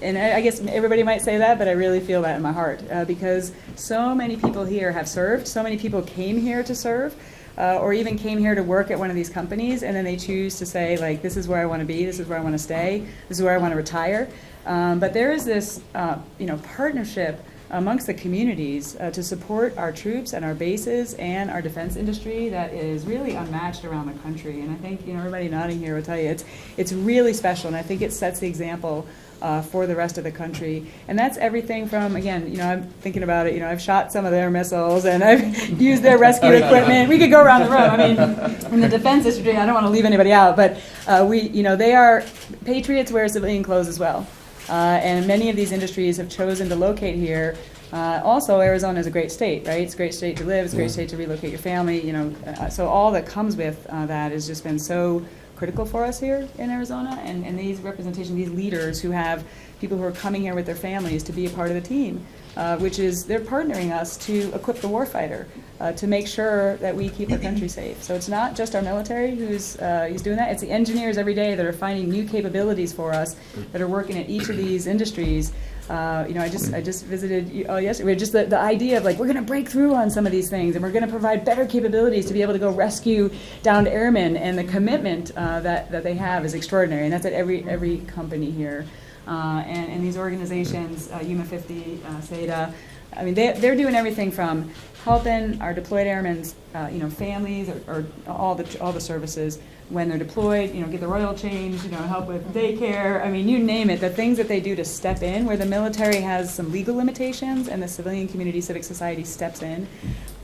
and I guess everybody might say that, but I really feel that in my heart because so many people here have served, so many people came here to serve, or even came here to work at one of these companies, and then they choose to say, like, this is where I want to be, this is where I want to stay, this is where I want to retire. But there is this, partnership amongst the communities to support our troops and our bases and our defense industry that is really unmatched around the country. And I think everybody nodding here will tell you it's really special, and I think it sets the example for the rest of the country. And that's everything from, again, I'm thinking about it, I've shot some of their missiles and I've used their rescue equipment. We could go around the room. I mean, in the defense industry, I don't want to leave anybody out, but they are patriots wear civilian clothes as well. And many of these industries have chosen to locate here. Also, Arizona is a great state, right? It's a great state to live. It's a great state to relocate your family. So all that comes with that has just been so critical for us here in Arizona. And these representation, these leaders who have people who are coming here with their families to be a part of the team, which is they're partnering us to equip the warfighter to make sure that we keep our country safe. So it's not just our military who's doing that. It's the engineers every day that are finding new capabilities for us that are working at each of these industries. I just visited yesterday. Just the idea of we're going to break through on some of these things, and we're going to provide better capabilities to be able to go rescue downed airmen. And the commitment that they have is extraordinary, and that's at every company here. And these organizations, UMA 50, SETA, I mean, they're doing everything from helping our deployed airmen's, families or all the services when they're deployed, get the oil change, help with daycare. I mean, you name it. The things that they do to step in, where the military has some legal limitations and the civilian community, civic society steps in,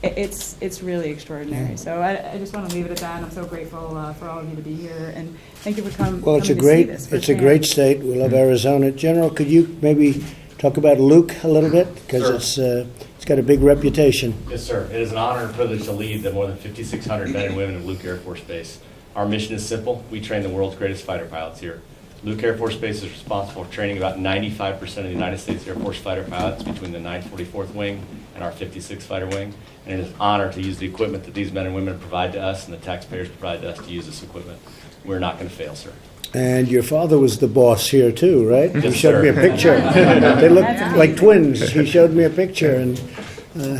it's really extraordinary. So I just want to leave it at that. And I'm so grateful for all of you to be here, and thank you for coming. Well, it's a great state. We love Arizona. General, could you maybe talk about Luke a little bit, because it's got a big reputation. Yes, sir. It is an honor and privilege to lead the more than 5,600 men and women of Luke Air Force Base. Our mission is simple. We train the world's greatest fighter pilots here. Luke Air Force Base is responsible for training about 95% of the United States Air Force fighter pilots between the 944th Wing and our 56th Fighter Wing. And it is an honor to use the equipment that these men and women provide to us and the taxpayers provide to us to use this equipment. We're not going to fail, sir. And your father was the boss here too, right? Yes, he showed me a picture. They look like twins. He showed me a picture, and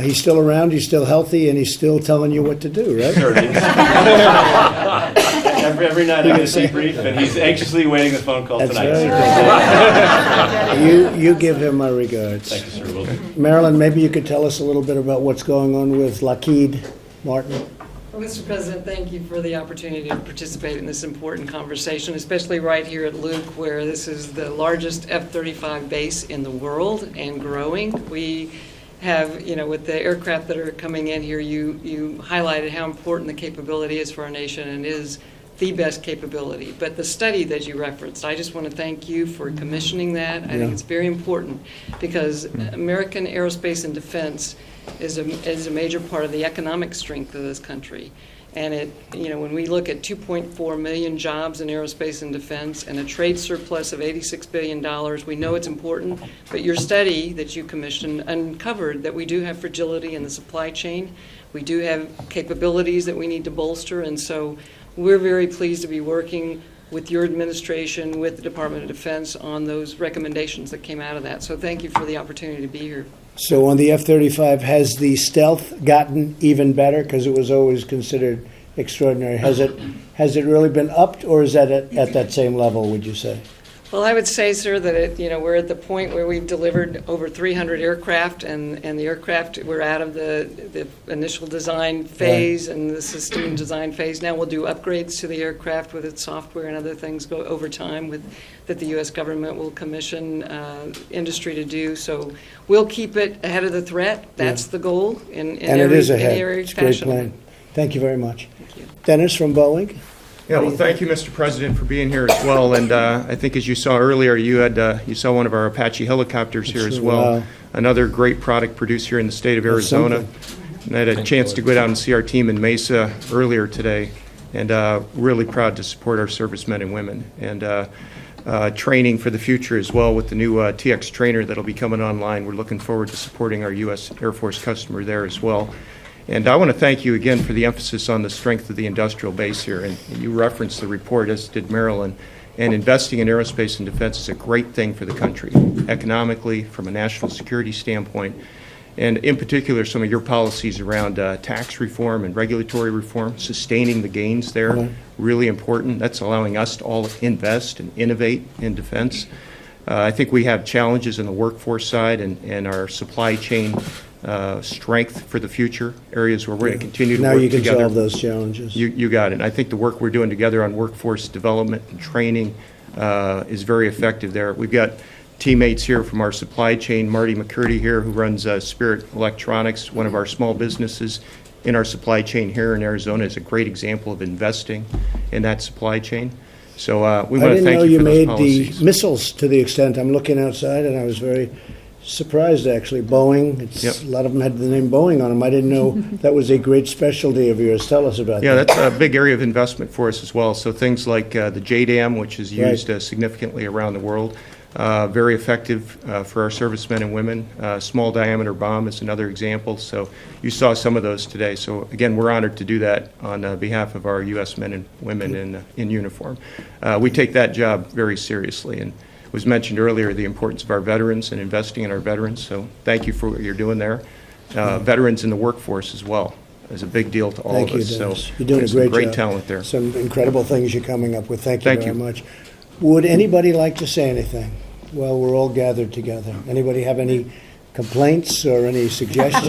he's still around, he's still healthy, and he's still telling you what to do, right? Sure. Every night I get a debrief, and he's anxiously waiting the phone call tonight. Right. You give him my regards. Thank you, sir. Will do. Marilyn, maybe you could tell us a little bit about what's going on with Lockheed Martin. Well, Mr. President, thank you for the opportunity to participate in this important conversation, especially right here at Luke, where this is the largest F-35 base in the world and growing. We have, with the aircraft that are coming in here, you highlighted how important the capability is for our nation, and is the best capability. But the study that you referenced, I just want to thank you for commissioning that. I think it's very important, because American aerospace and defense is a major part of the economic strength of this country. And when we look at 2.4 million jobs in aerospace and defense and a trade surplus of $86 billion, we know it's important. But your study that you commissioned uncovered that we do have fragility in the supply chain. We do have capabilities that we need to bolster. And so we're very pleased to be working with your administration, with the Department of Defense on those recommendations that came out of that. So thank you for the opportunity to be here. So on the F-35, has the stealth gotten even better? Because it was always considered extraordinary. Has it really been upped, or is that at that same level, would you say? Well, I would say, sir, that we're at the point where we've delivered over 300 aircraft, and the aircraft, we're out of the initial design phase and the system design phase. Now we'll do upgrades to the aircraft with its software and other things go over time that the U.S. government will commission industry to do. So we'll keep it ahead of the threat. That's the goal in and every, it is ahead. in every it's a great fashion. plan. Thank you very much. Thank you. Dennis from Boeing. Yeah, well, thank you, Mr. President, for being here as well. And I think, as you saw earlier, you saw one of our Apache helicopters here as well. Wow. Another great product produced here in the state of Arizona. And I had a chance to go down and see our team in Mesa earlier today, and really proud to support our servicemen and women. And training for the future as well with the new TX trainer that'll be coming online. We're looking forward to supporting our U.S. Air Force customer there as well. And I want to thank you again for the emphasis on the strength of the industrial base here. And you referenced the report, as did Marilyn. And investing in aerospace and defense is a great thing for the country, economically, from a national security standpoint. And in particular, some of your policies around tax reform and regulatory reform, sustaining the gains there, really important. That's allowing us to all invest and innovate in defense. I think we have challenges in the workforce side and our supply chain strength for the future, areas where we're going to continue to Now work you can together. solve those challenges. You got it. I think the work we're doing together on workforce development and training is very effective there. We've got teammates here from our supply chain, Marty McCurdy here, who runs Spirit Electronics, one of our small businesses in our supply chain here in Arizona, is a great example of investing in that supply chain. So we I want to didn't thank know you you for those made policies. the missiles to the extent, I'm looking outside and I was very surprised actually. Boeing, Yep. a lot of them had the name Boeing on them. I didn't know that was a great specialty of yours. Tell us about Yeah, that. that's a big area of investment for us as well. So things like the JDAM, which is used Right. significantly around the world, very effective for our servicemen and women. Small diameter bomb is another example. So you saw some of those today. So again, we're honored to do that on behalf of our U.S. men and women in uniform. We take that job very seriously, and it was mentioned earlier the importance of our veterans and investing in our veterans. So thank you for what you're doing there. Veterans in the workforce as well is a big deal to all Thank of you, us. Dennis. So You're doing a there's some great great job. talent there. Some incredible things you're coming up with. Thank you Thank very you. much. Would anybody like to say anything while we're all gathered together? Anybody have any complaints or any suggestions?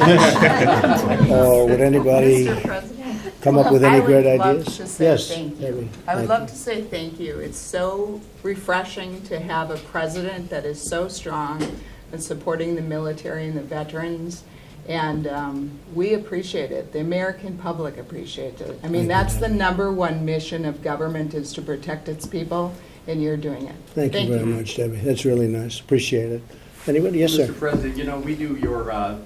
Or would anybody Mr. President? come up with any great I would ideas? love to say Yes, thank you. Debbie, I would thank love you. to say thank you. It's so refreshing to have a president that is so strong in supporting the military and the veterans. And we appreciate it. The American public appreciates it. I mean, that's the #1 mission of government, is to protect its people, and you're doing it. Thank you very much, Debbie. That's really nice. Appreciate it. Anybody? Yes, sir. Mr. President, you know, we do your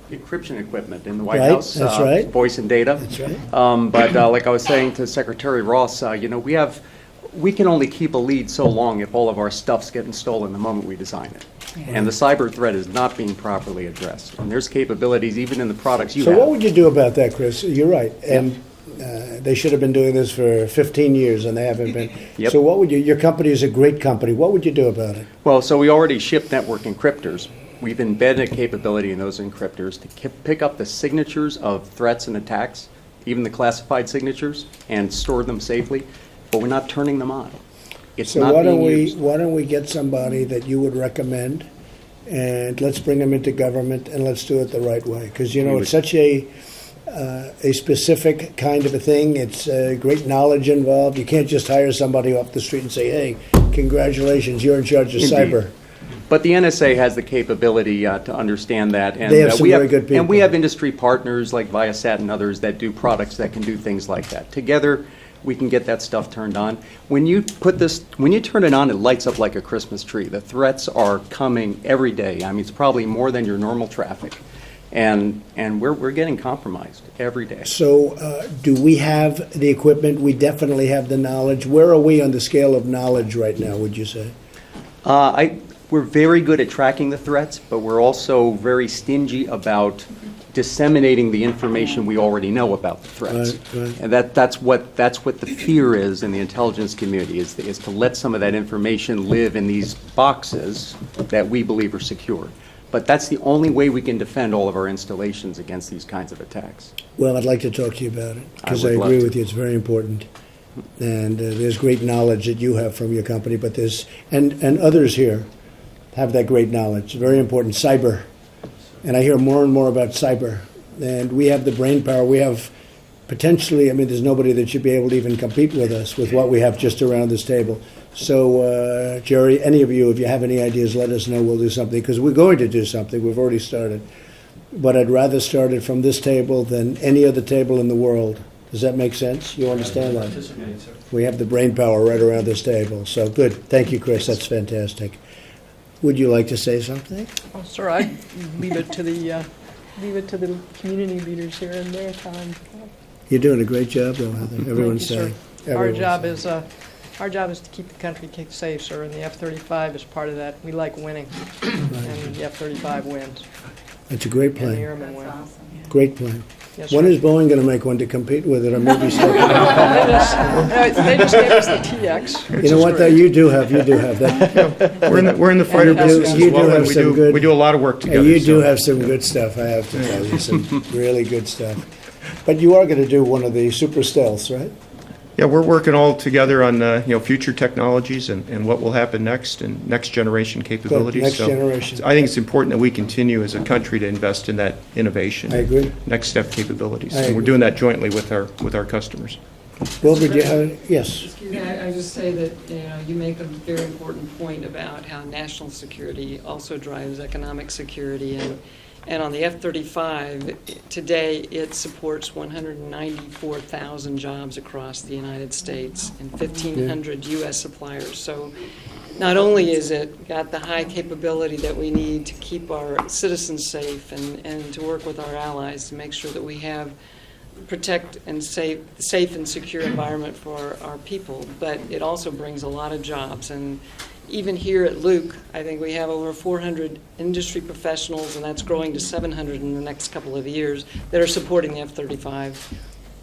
encryption equipment in the White Right, House. that's right. Voice and data. That's right. But like I was saying to Secretary Ross, you know, we can only keep a lead so long if all of our stuff's getting stolen the moment we design it. And the cyber threat is not being properly addressed. And there's capabilities even in the products you So have. what would you do about that, Chris? You're right. And they should have been doing this for 15 years, and they haven't been. Yep. So what would you, your company is a great company. What would you do about it? Well, so we already ship network encryptors. We've embedded a capability in those encryptors to pick up the signatures of threats and attacks, even the classified signatures, and store them safely, but we're not turning them on. It's So not why don't being used. why don't we get somebody that you would recommend, and let's bring them into government, and let's do it the right way? Because, you know, it's such a specific kind of a thing. It's great knowledge involved. You can't just hire somebody off the street and say, hey, congratulations, you're in charge of Indeed. cyber. But the NSA has the capability to understand that. And They have some we very good And we people. have industry partners like Viasat and others that do products that can do things like that. Together, we can get that stuff turned on. When you turn it on, it lights up like a Christmas tree. The threats are coming every day. I mean, it's probably more than your normal traffic. And we're getting compromised every day. So do we have the equipment? We definitely have the knowledge. Where are we on the scale of knowledge right now, would you say? We're very good at tracking the threats, but we're also very stingy about disseminating the information we already know about the threats. Right, right. And that's what the fear is in the intelligence community, is to let some of that information live in these boxes that we believe are secure. But that's the only way we can defend all of our installations against these kinds of attacks. Well, I'd like to talk to you about it, because I would love agree to. with you, it's very important. And there's great knowledge that you have from your company, but there's, and others here have that great knowledge, very important. Cyber, and I hear more and more about cyber. And we have the brain power, we have potentially, I mean, there's nobody that should be able to even compete with us with what we have just around this table. So, Jerry, any of you, if you have any ideas, let us know, we'll do something, because we're going to do something, we've already started. But I'd rather start it from this table than any other table in the world. Does that make sense? You understand that? We have the brain power right around this table. So, good. Thank you, Chris. That's fantastic. Would you like to say something? Oh, sir, I'd leave it to the community leaders here in their time. You're doing a great job, though, Heather. Everyone's Thank you, saying. sir. Our Everyone's saying. job is to keep the country safe, sir, and the F-35 is part of that. We like winning, and the F-35 wins, It's a great and the plan. airmen That's win. awesome. Great plan. Yes, When sir. is Boeing going to make one to compete with it, or maybe still? They just gave us the TX. which You know is what, though, great. you do have that. We're in the fighter You do- business you as well, do and have some good- we do a lot of work together. You do so- have some good stuff, I have to tell you, some really good stuff. But you are going to do one of the super stealths, right? Yeah, we're working all together on, future technologies and what will happen next and next generation capabilities. next So generation. I think it's important that we continue as a country to invest in that innovation. I agree. Next step capabilities. I And we're agree. doing that jointly with our customers. Wilbur, do you have, yes. Excuse me, I just say that, you make a very important point about how national security also drives economic security. And on the F-35, today, it supports 194,000 jobs across the United States and 1,500 U.S. suppliers. So not only is it got the high capability that we need to keep our citizens safe and to work with our allies to make sure that we have protect and safe and secure environment for our people, but it also brings a lot of jobs. And even here at Luke, I think we have over 400 industry professionals, and that's growing to 700 in the next couple of years, that are supporting the F-35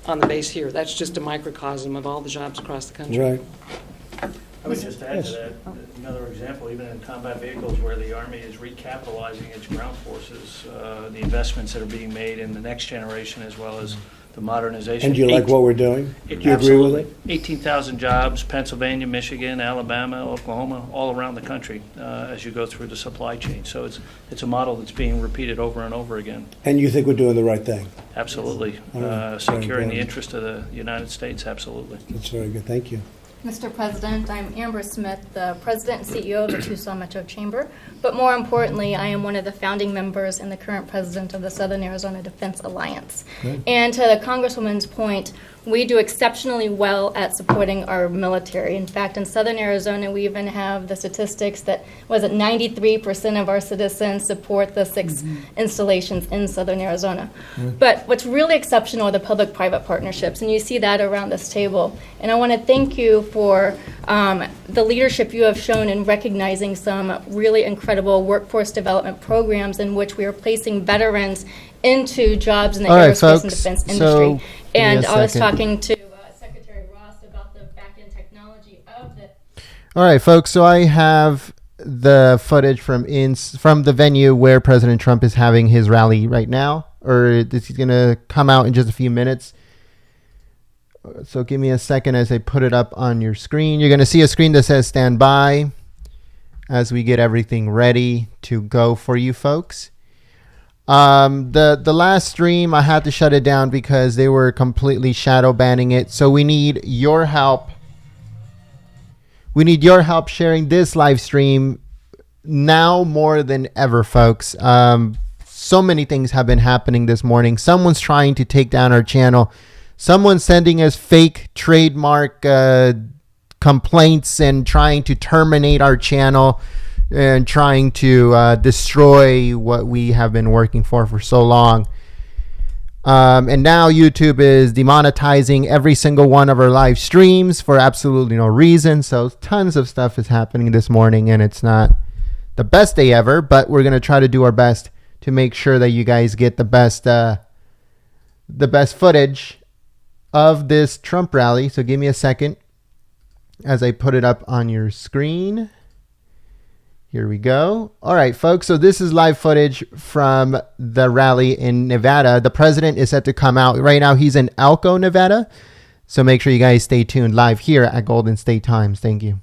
on the base here. That's just a microcosm of all the jobs across the country. Right. I would just add to that, another example, even in combat vehicles where the Army is recapitalizing its ground forces, the investments that are being made in the next generation as well as the modernization. And do you like what we're doing? Do you agree with it? 18,000 jobs, Pennsylvania, Michigan, Alabama, Oklahoma, all around the country as you go through the supply chain. So it's a model that's being repeated over and over again. And you think we're doing the right thing? Absolutely. All right. Very Securing the important. interest of the United States, absolutely. That's very good, thank you. Mr. President, I'm Amber Smith, the President and CEO of the Tucson Metro Chamber. But more importantly, I am one of the founding members and the current president of the Southern Arizona Defense Alliance. Good. And to the Congresswoman's point, we do exceptionally well at supporting our military. In fact, in Southern Arizona, we even have the statistics that 93% of our citizens support the 6 installations in Southern Arizona. But what's really exceptional are the public-private partnerships, and you see that around this table. And I want to thank you for the leadership you have shown in recognizing some really incredible workforce development programs in which we are placing veterans into jobs in the All right, aerospace and folks. defense So, industry. give me And a I was second. talking to Secretary Ross about the back-end technology of the All right, folks. So I have the footage from the venue where President Trump is having his rally right now, or this is going to come out in just a few minutes. So give me a second as I put it up on your screen. You're going to see a screen that says "Stand by" as we get everything ready to go for you folks. The last stream I had to shut it down because they were completely shadow banning it. So we need your help. We need your help sharing this live stream now more than ever, folks. So many things have been happening this morning. Someone's trying to take down our channel. Someone's sending us fake trademark complaints and trying to terminate our channel and trying to destroy what we have been working for so long. And now YouTube is demonetizing every single one of our live streams for absolutely no reason. So tons of stuff is happening this morning, and it's not the best day ever, but we're going to try to do our best to make sure that you guys get the best footage of this Trump rally. So give me a second as I put it up on your screen. Here we go. All right, folks. So this is live footage from the rally in Nevada. The president is set to come out. Right now, he's in Elko, Nevada. So make sure you guys stay tuned live here at Golden State Times. Thank you.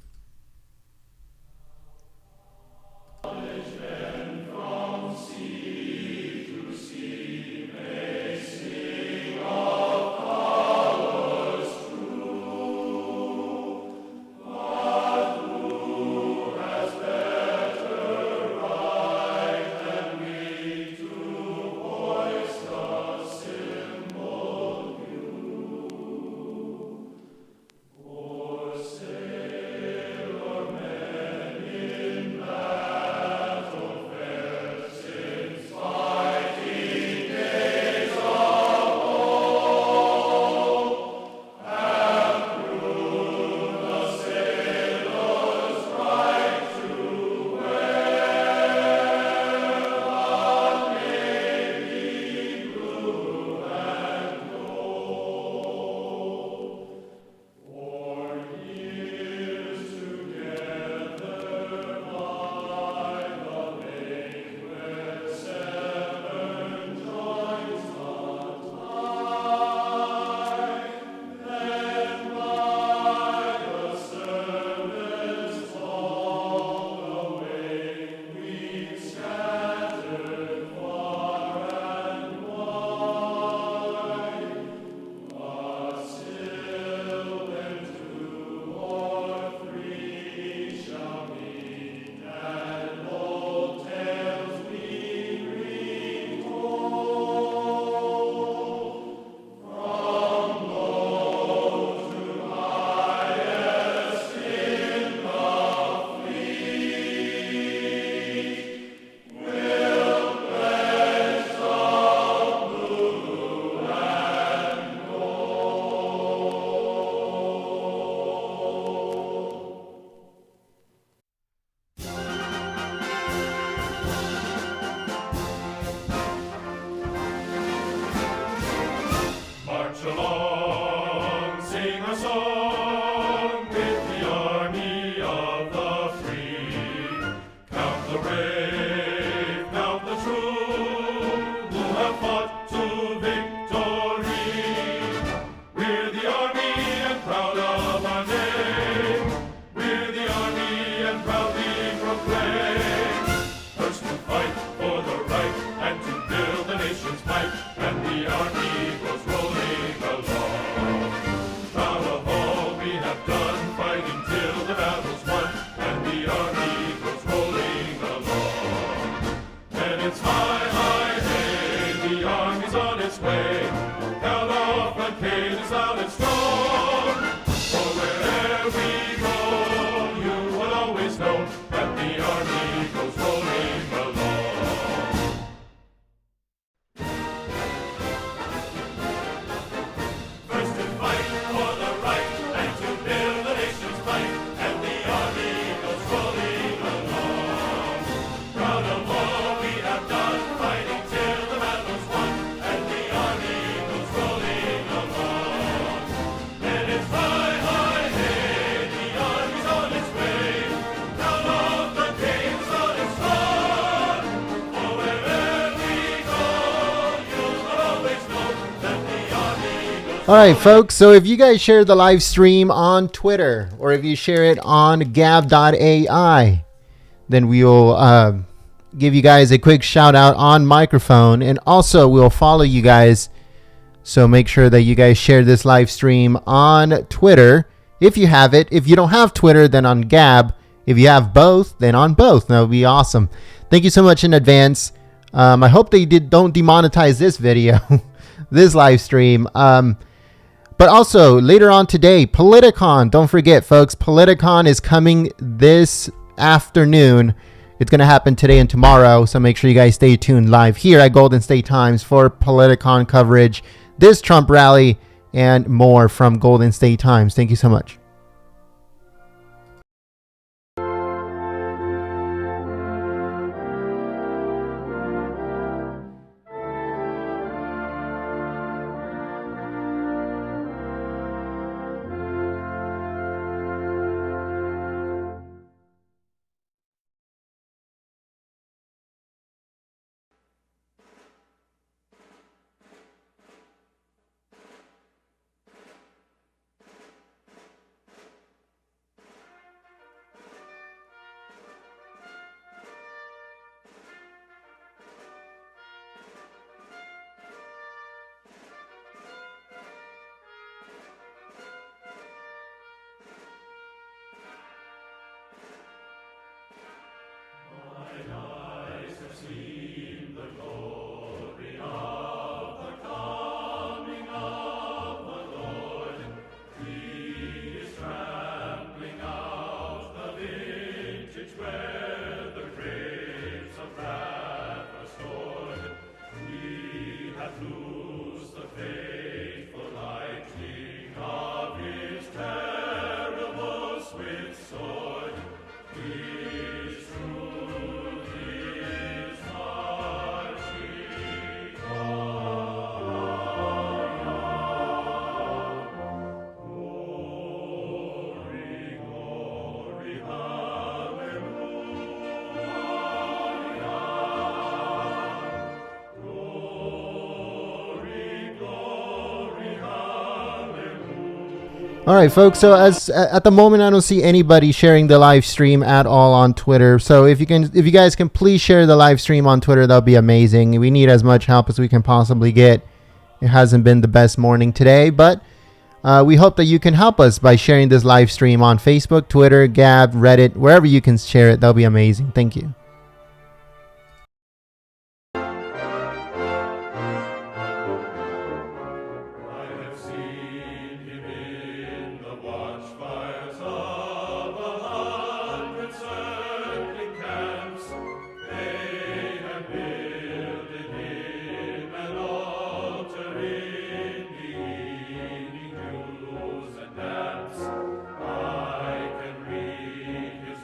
brave, count the true, who have fought to victory. We're the army and proud of our name. We're the army and proudly proclaim. First to fight for the right and to build the nation's might, and the army goes rolling along. Proud of all we have done, fighting till the battle's won, and the army goes rolling along. And it's high, high, hey, the army's on its way. Count off the cane is loud and strong. For wherever we go, you will always know that the army goes rolling along. First to fight for the right and to build the nation's might, and the army goes rolling along. Proud of all we have done, fighting till the battle's won, and the army goes rolling along. And it's high, high, hey, the army's on its way. Count off the games on its front. For wherever we go, you will always know that the army goes. All right, folks. So if you guys share the live stream on Twitter or if you share it on gab.ai, then we'll give you guys a quick shout out on microphone. And also we'll follow you guys. So make sure that you guys share this live stream on Twitter if you have it. If you don't have Twitter, then on Gab. If you have both, then on both. That would be awesome. Thank you so much in advance. I hope they don't demonetize this video, this live stream. But also later on today, Politicon. Don't forget, folks, Politicon is coming this afternoon. It's going to happen today and tomorrow. So make sure you guys stay tuned live here at Golden State Times for Politicon coverage, this Trump rally, and more from Golden State Times. Thank you so much. All right, folks. So as at the moment, I don't see anybody sharing the live stream at all on Twitter. So if you guys can please share the live stream on Twitter, that'll be amazing. We need as much help as we can possibly get. It hasn't been the best morning today, but we hope that you can help us by sharing this live stream on Facebook, Twitter, Gab, Reddit, wherever you can share it. That'll be amazing. Thank you.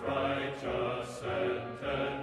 Righteous sentence.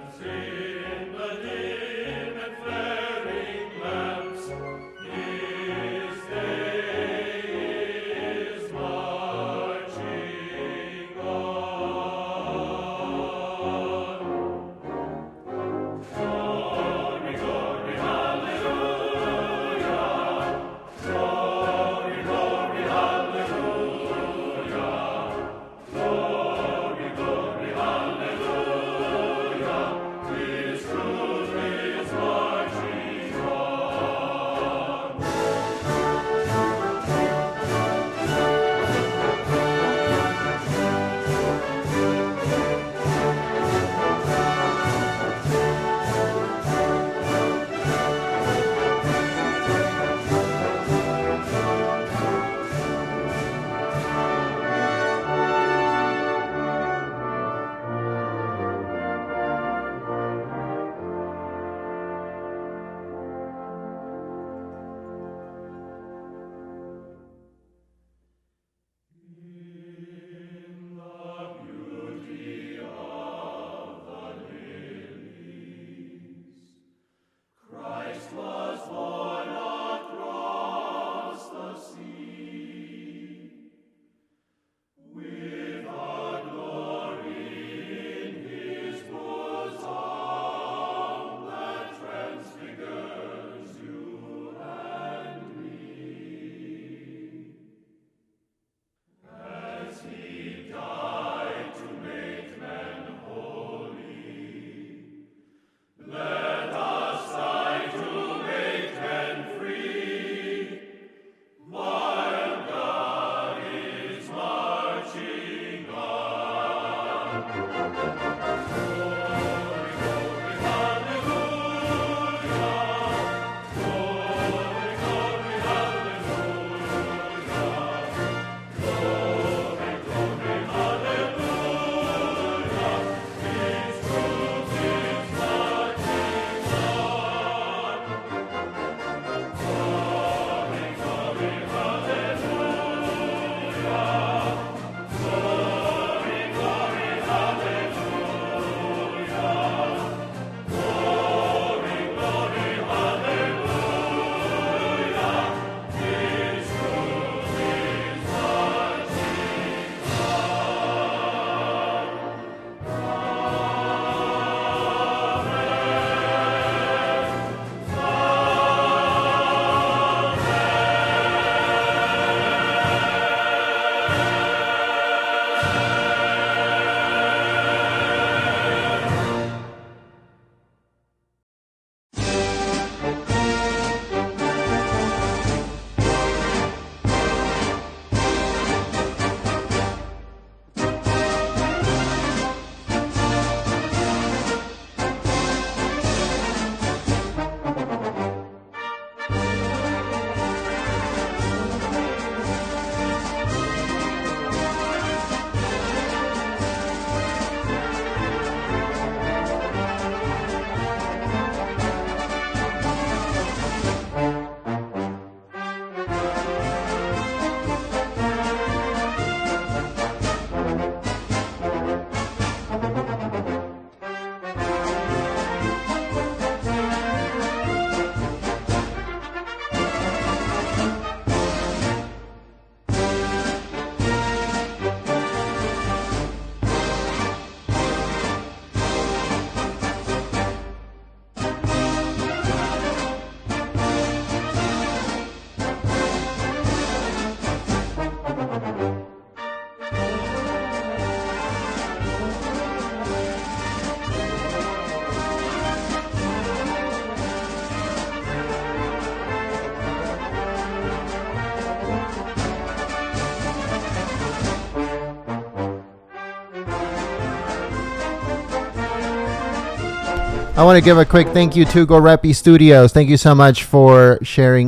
I want to give a quick thank you to Gorepi Studios. Thank you so much for supporting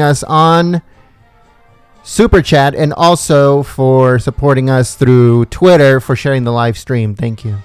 us on Super Chat, and also for supporting us through Twitter for sharing the live stream. Thank you.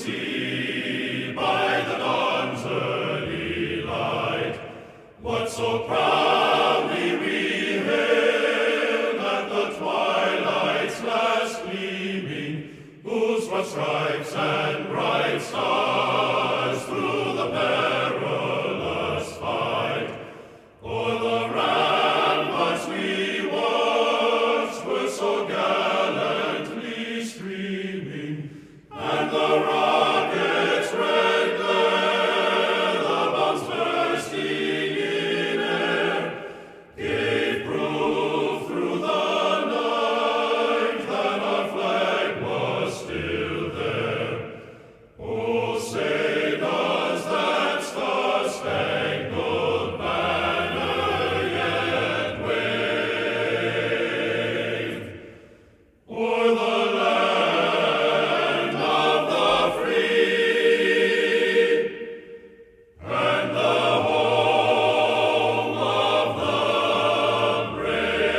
see by the dawn's early light what so proudly we hailed at the twilight's last gleaming, whose broad stripes and bright stars through the perilous fight o'er the ramparts we watched were so gallantly streaming, and the rocket's red glare, the bombs bursting in air, gave proof through the night that our flag was still there. Oh, say does that star-spangled banner yet wave o'er the land of the free and the home of the brave?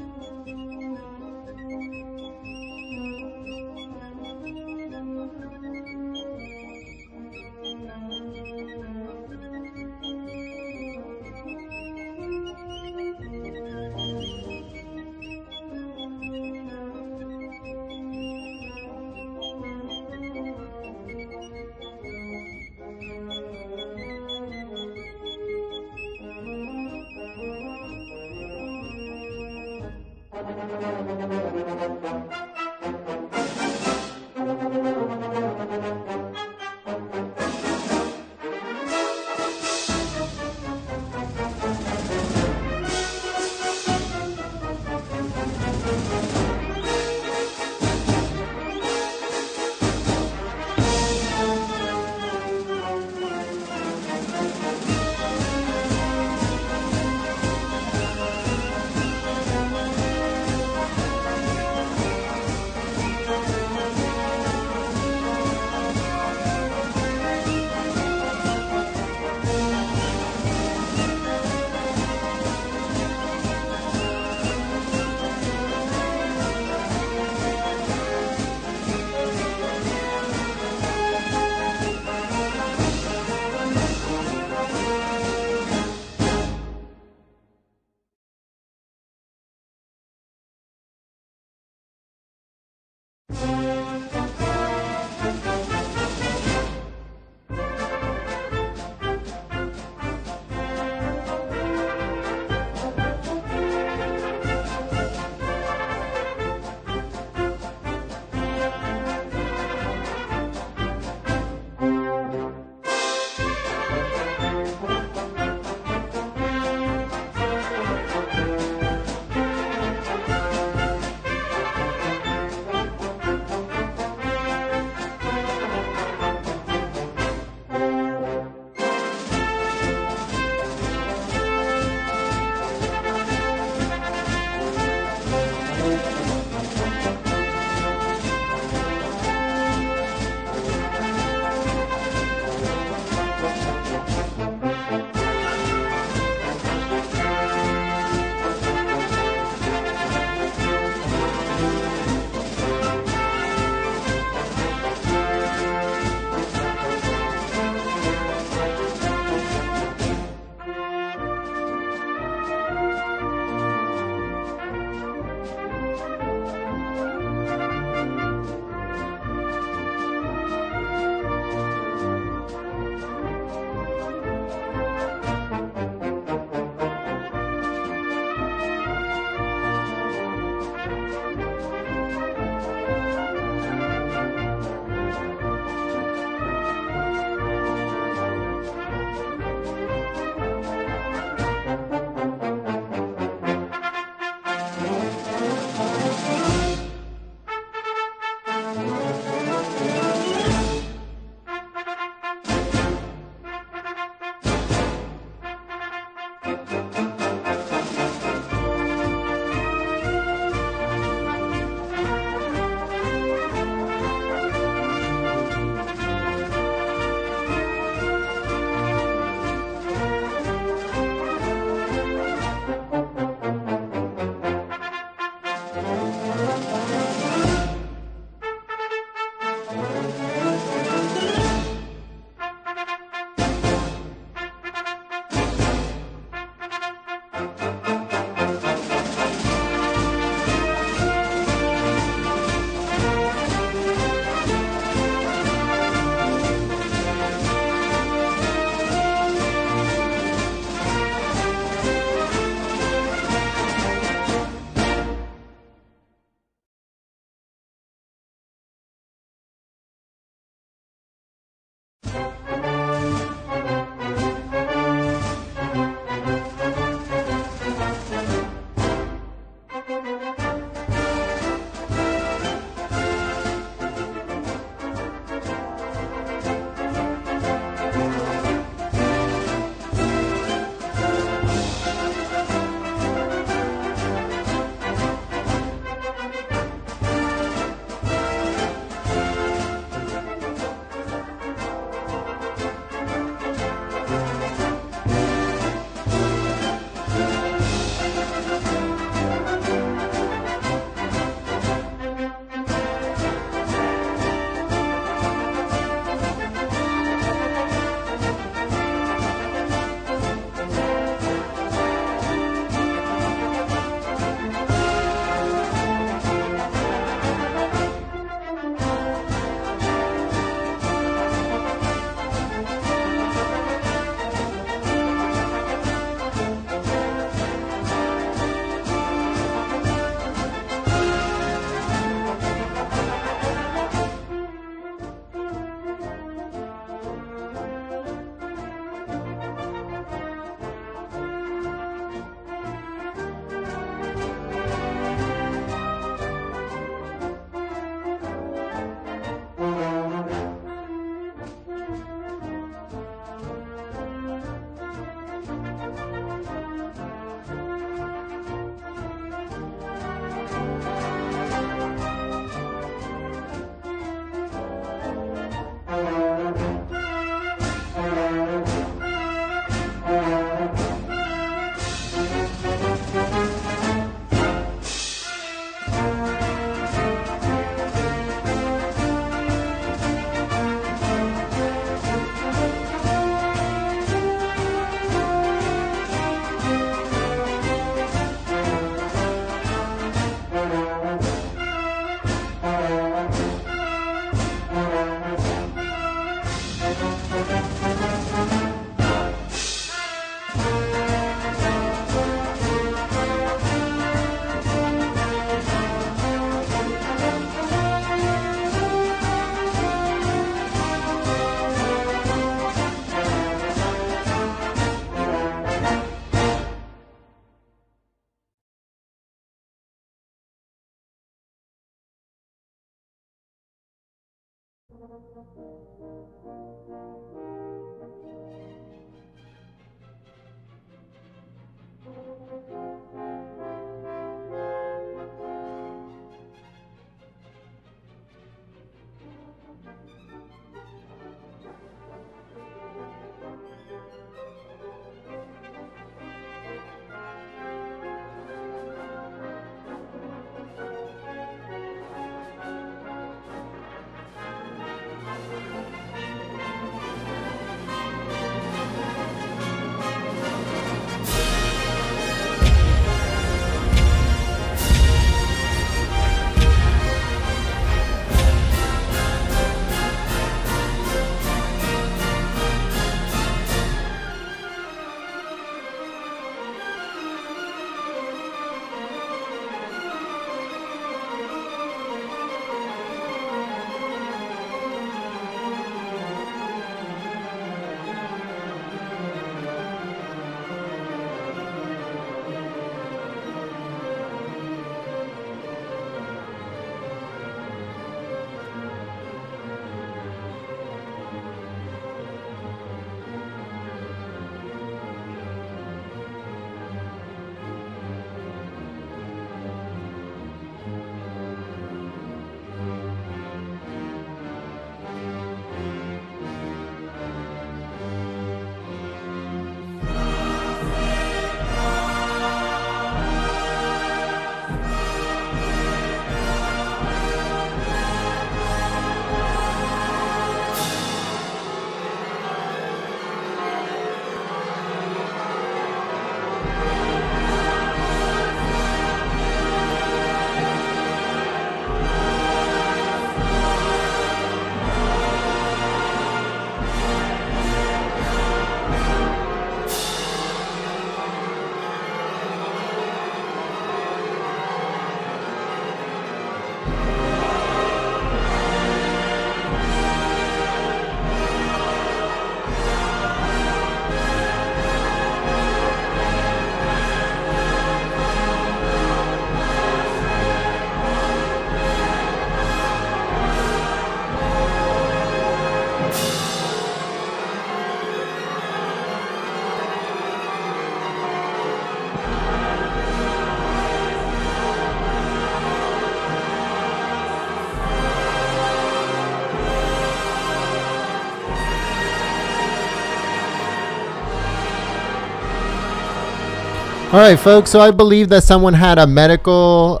All right, folks. So I believe that someone had a medical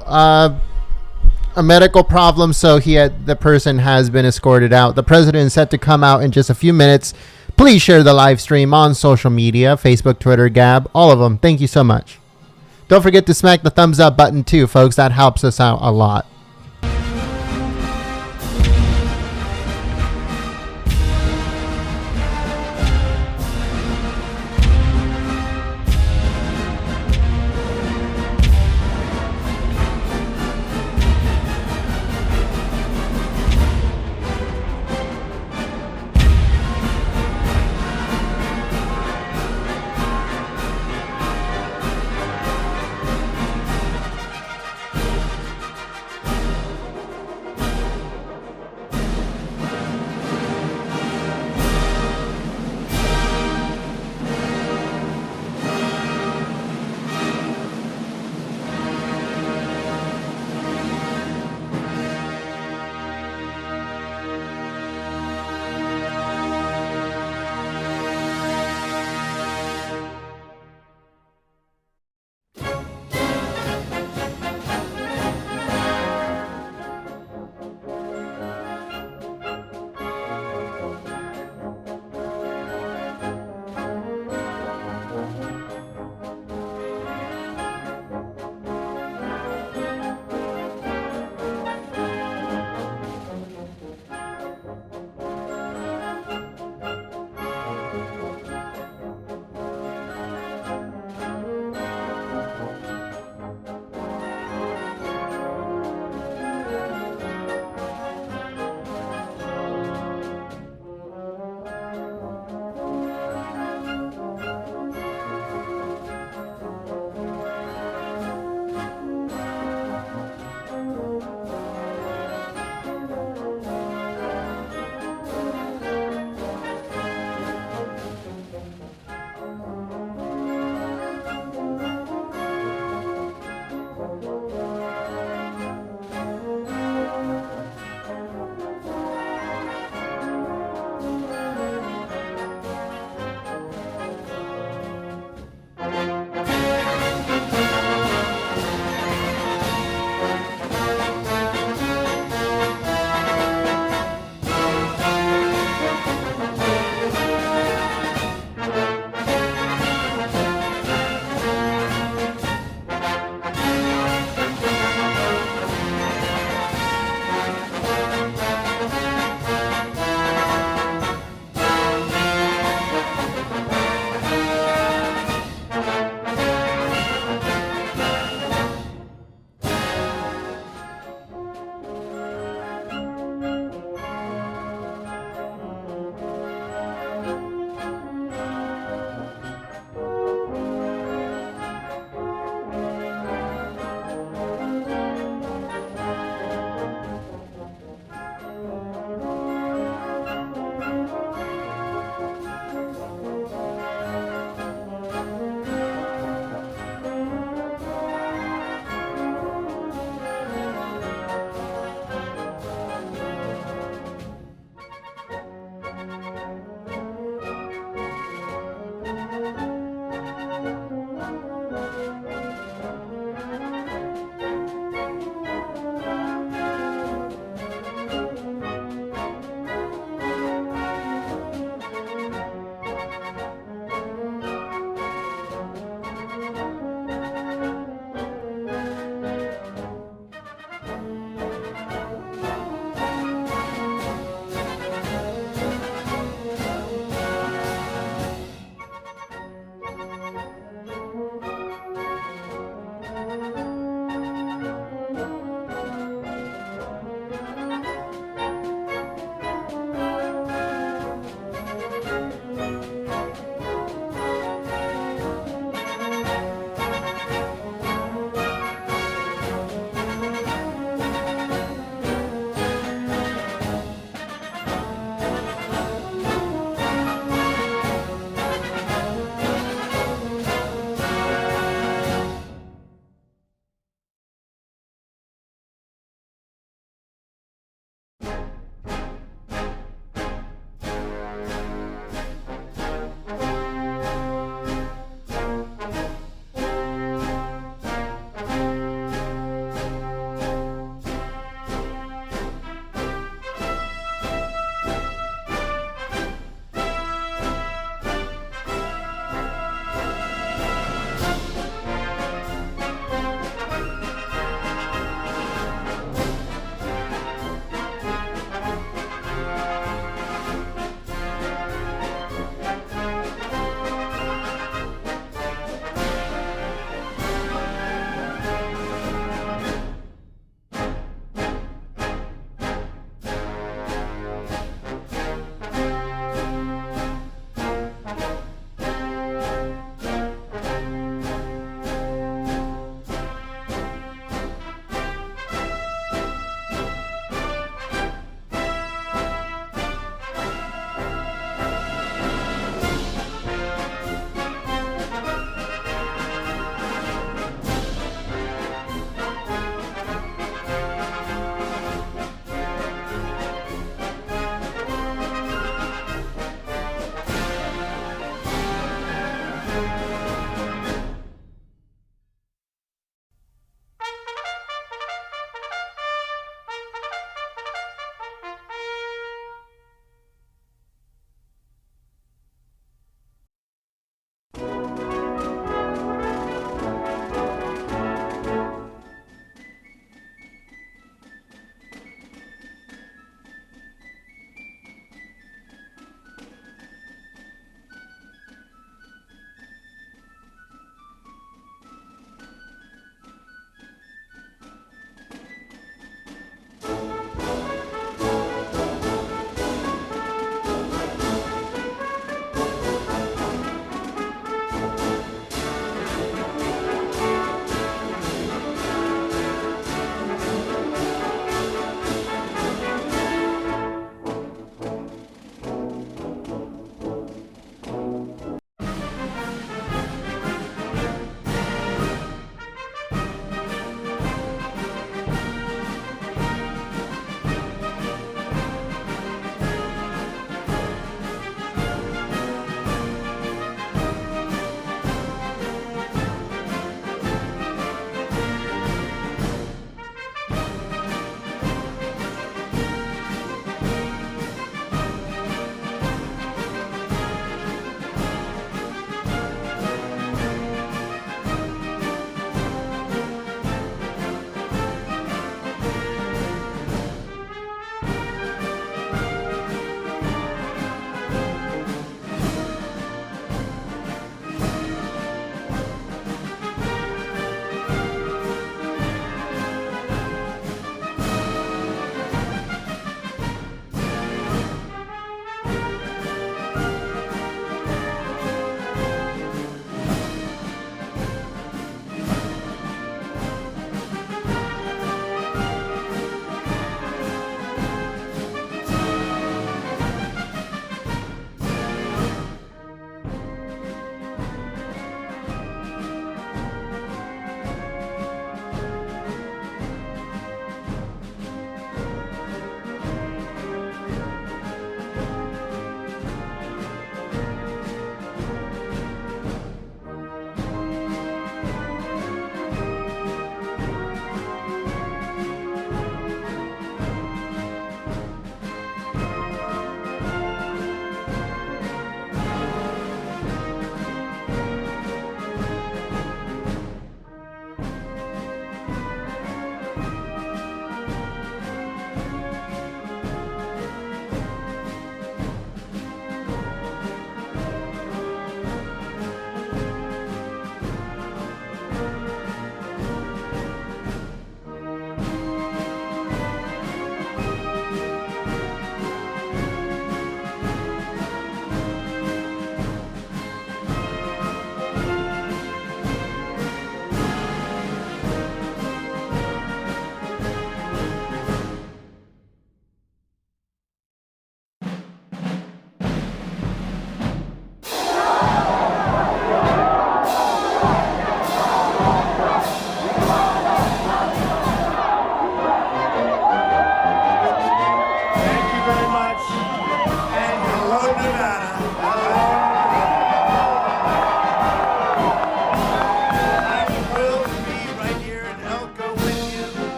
problem, so the person has been escorted out. The president is set to come out in just a few minutes. Please share the live stream on social media, Facebook, Twitter, Gab, all of them. Thank you so much. Don't forget to smack the thumbs up button too, folks. That helps us out a lot.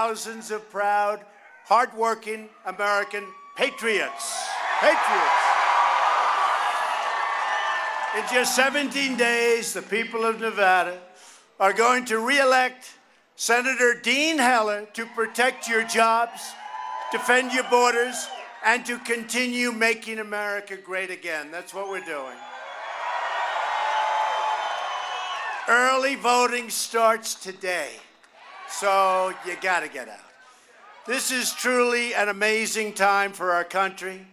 thousands of proud, hardworking American patriots. Patriots. In just 17 days, the people of Nevada are going to re-elect Senator Dean Heller to protect your jobs, defend your borders, and to continue making America great again. That's what we're doing. Early voting starts today, so you got to get out. This is truly an amazing time for our country.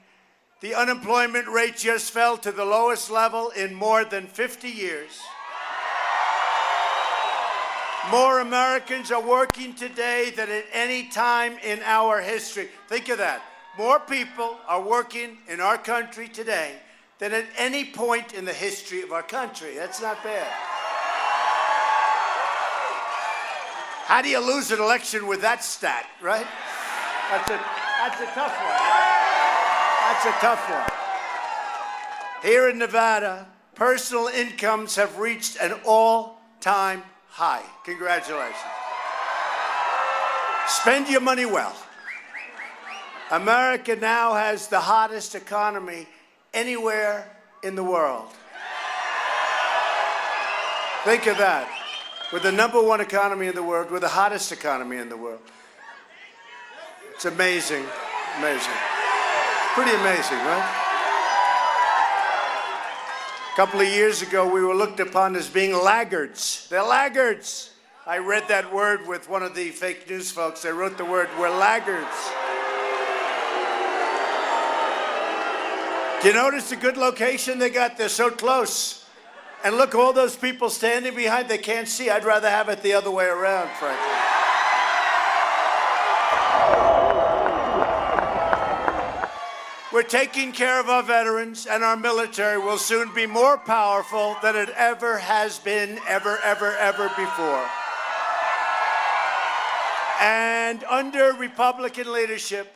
The unemployment rate just fell to the lowest level in more than 50 years. More Americans are working today than at any time in our history. Think of that. More people are working in our country today than at any point in the history of our country. That's not bad. How do you lose an election with that stat, right? That's a tough one. That's a tough one. Here in Nevada, personal incomes have reached an all-time high. Congratulations. Spend your money well. America now has the hottest economy anywhere in the world. Think of that. We're the #1 economy in the world. We're the hottest economy in the world. It's amazing. Amazing. Pretty amazing, right? A couple of years ago, we were looked upon as being laggards. They're laggards. I read that word with one of the fake news folks. They wrote the word, we're laggards. Do you notice the good location they got? They're so close. And look, all those people standing behind, they can't see. I'd rather have it the other way around, frankly. We're taking care of our veterans, and our military will soon be more powerful than it ever has been, ever before. And under Republican leadership,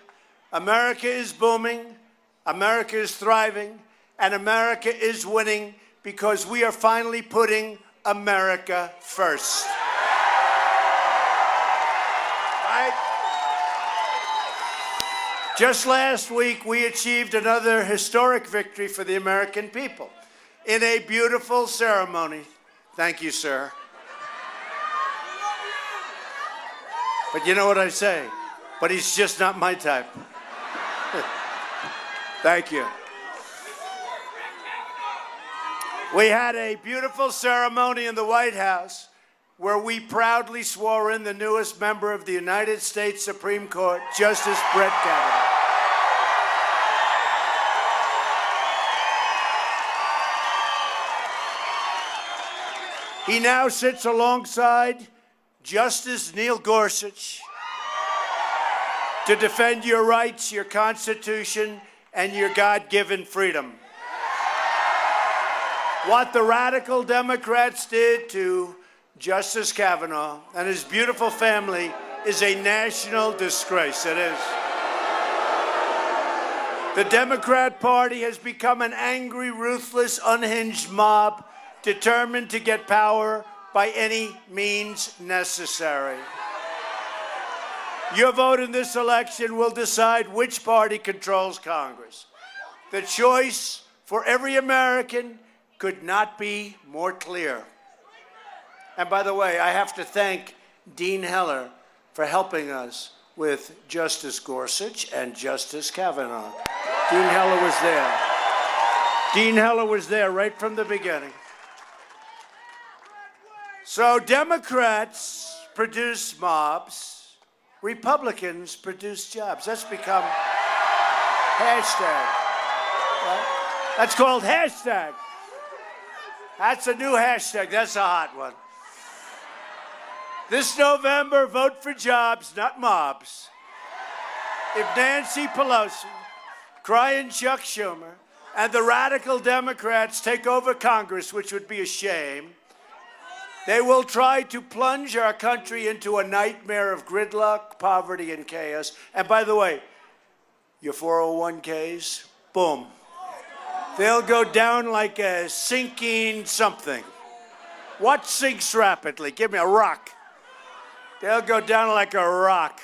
America is booming, America is thriving, and America is winning because we are finally putting America first. Right? Just last week, we achieved another historic victory for the American people in a beautiful ceremony. Thank you, sir. But you know what I say? But he's just not my type. Thank you. We had a beautiful ceremony in the White House where we proudly swore in the newest member of the United States Supreme Court, Justice Brett Kavanaugh. He now sits alongside Justice Neil Gorsuch to defend your rights, your Constitution, and your God-given freedom. What the radical Democrats did to Justice Kavanaugh and his beautiful family is a national disgrace. It is. The Democrat Party has become an angry, ruthless, unhinged mob determined to get power by any means necessary. Your vote in this election will decide which party controls Congress. The choice for every American could not be more clear. And by the way, I have to thank Dean Heller for helping us with Justice Gorsuch and Justice Kavanaugh. Dean Heller was there. Dean Heller was there right from the beginning. So Democrats produce mobs, Republicans produce jobs. That's become hashtag. Right? That's called hashtag. That's a new hashtag. That's a hot one. This November, vote for jobs, not mobs. If Nancy Pelosi, crying Chuck Schumer, and the radical Democrats take over Congress, which would be a shame, they will try to plunge our country into a nightmare of gridlock, poverty, and chaos. And by the way, your 401ks, boom. They'll go down like a sinking something. What sinks rapidly? Give me a rock. They'll go down like a rock.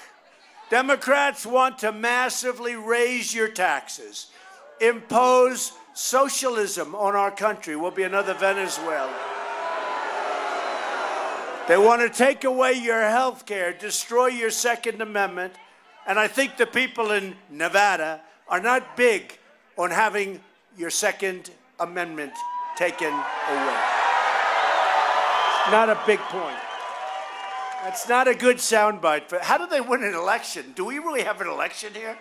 Democrats want to massively raise your taxes, impose socialism on our country. We'll be another Venezuela. They want to take away your health care, destroy your Second Amendment, and I think the people in Nevada are not big on having your Second Amendment taken away. Not a big point. That's not a good soundbite. But how do they win an election? Do we really have an election here?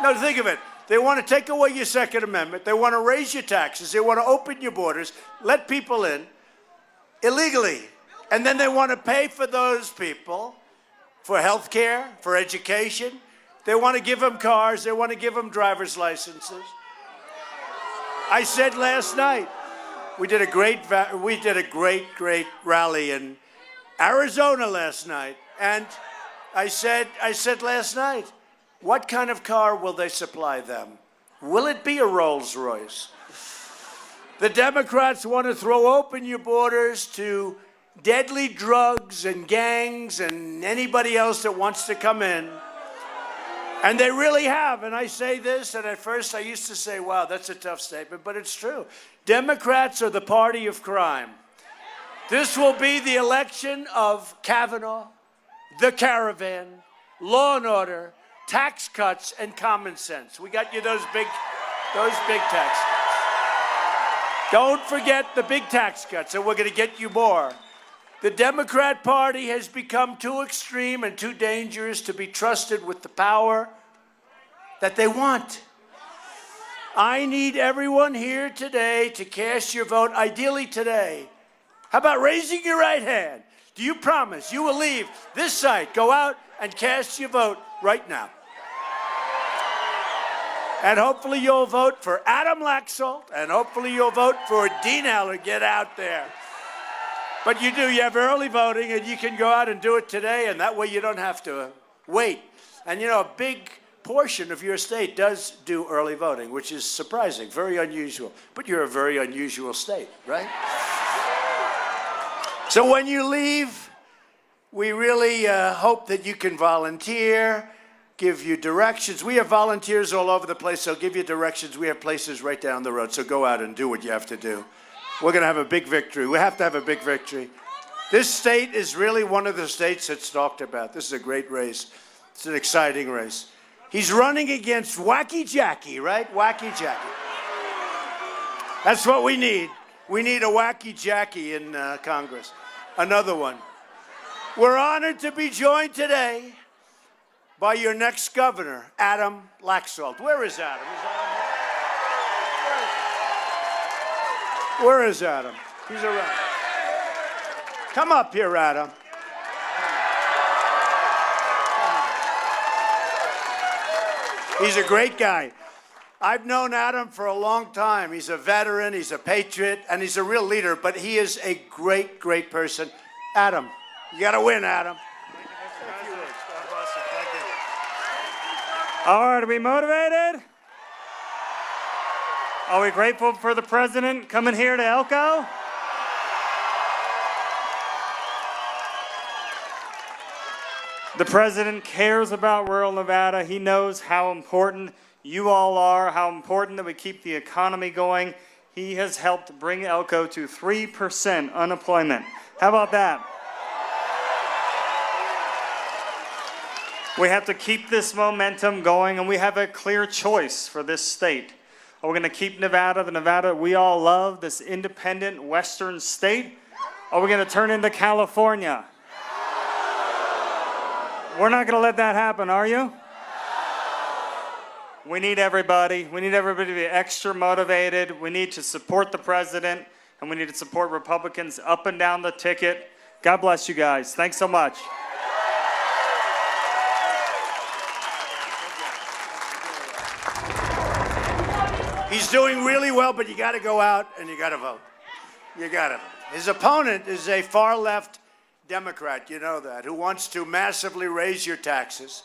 No, think of it. They want to take away your Second Amendment. They want to raise your taxes. They want to open your borders, let people in illegally. And then they want to pay for those people for health care, for education. They want to give them cars. They want to give them driver's licenses. I said last night, we did a great rally in Arizona last night. And I said last night, what kind of car will they supply them? Will it be a Rolls Royce? The Democrats want to throw open your borders to deadly drugs and gangs and anybody else that wants to come in. And they really have. And I say this, and at first I used to say, wow, that's a tough statement, but it's true. Democrats are the party of crime. This will be the election of Kavanaugh, the caravan, law and order, tax cuts, and common sense. We got you those big tax cuts. Don't forget the big tax cuts, and we're going to get you more. The Democrat Party has become too extreme and too dangerous to be trusted with the power that they want. I need everyone here today to cast your vote, ideally today. How about raising your right hand? Do you promise you will leave this site, go out and cast your vote right now? And hopefully you'll vote for Adam Laxalt, and hopefully you'll vote for Dean Eller. Get out there. But you have early voting, and you can go out and do it today, and that way you don't have to wait. And a big portion of your state does do early voting, which is surprising, very unusual. But you're a very unusual state, right? So when you leave, we really hope that you can volunteer, give you directions. We have volunteers all over the place, so give you directions. We have places right down the road, so go out and do what you have to do. We're going to have a big victory. We have to have a big victory. This state is really one of the states that's talked about. This is a great race. It's an exciting race. He's running against Wacky Jackie, right? Wacky Jackie. That's what we need. We need a Wacky Jackie in Congress. Another one. We're honored to be joined today by your next governor, Adam Laxalt. Where is Adam? Where is Adam? He's around. Come up here, Adam. He's a great guy. I've known Adam for a long time. He's a veteran, he's a patriot, and he's a real leader, but he is a great, great person. Adam, you got to win, Adam. All right, are we motivated? Are we grateful for the president coming here to Elko? The president cares about rural Nevada. He knows how important you all are, how important that we keep the economy going. He has helped bring Elko to 3% unemployment. How about that? We have to keep this momentum going, and we have a clear choice for this state. Are we going to keep Nevada, the Nevada we all love, this independent western state? Or are we going to turn into California? We're not going to let that happen, are you? We need everybody. We need everybody to be extra motivated. We need to support the president, and we need to support Republicans up and down the ticket. God bless you guys. Thanks so much. He's doing really well, but you got to go out and you got to vote. You got to. His opponent is a far-left Democrat, you know that, who wants to massively raise your taxes.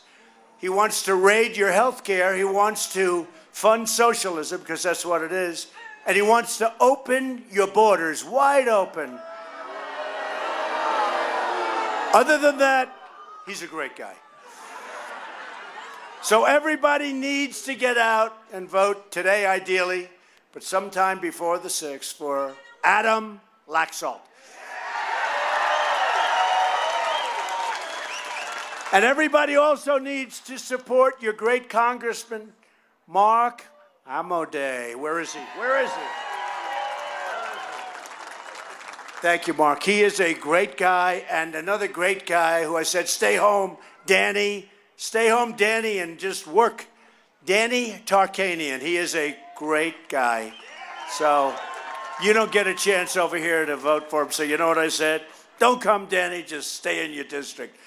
He wants to raid your health care. He wants to fund socialism, because that's what it is. And he wants to open your borders wide open. Other than that, he's a great guy. So everybody needs to get out and vote today, ideally, but sometime before the 6th for Adam Laxalt. And everybody also needs to support your great Congressman, Mark Amodei. Where is he? Where is he? Thank you, Mark. He is a great guy, and another great guy who I said, stay home, Danny. Stay home, Danny, and just work. Danny Tarkanian. He is a great guy. So you don't get a chance over here to vote for him. So you know what I said? Don't come, Danny. Just stay in your district.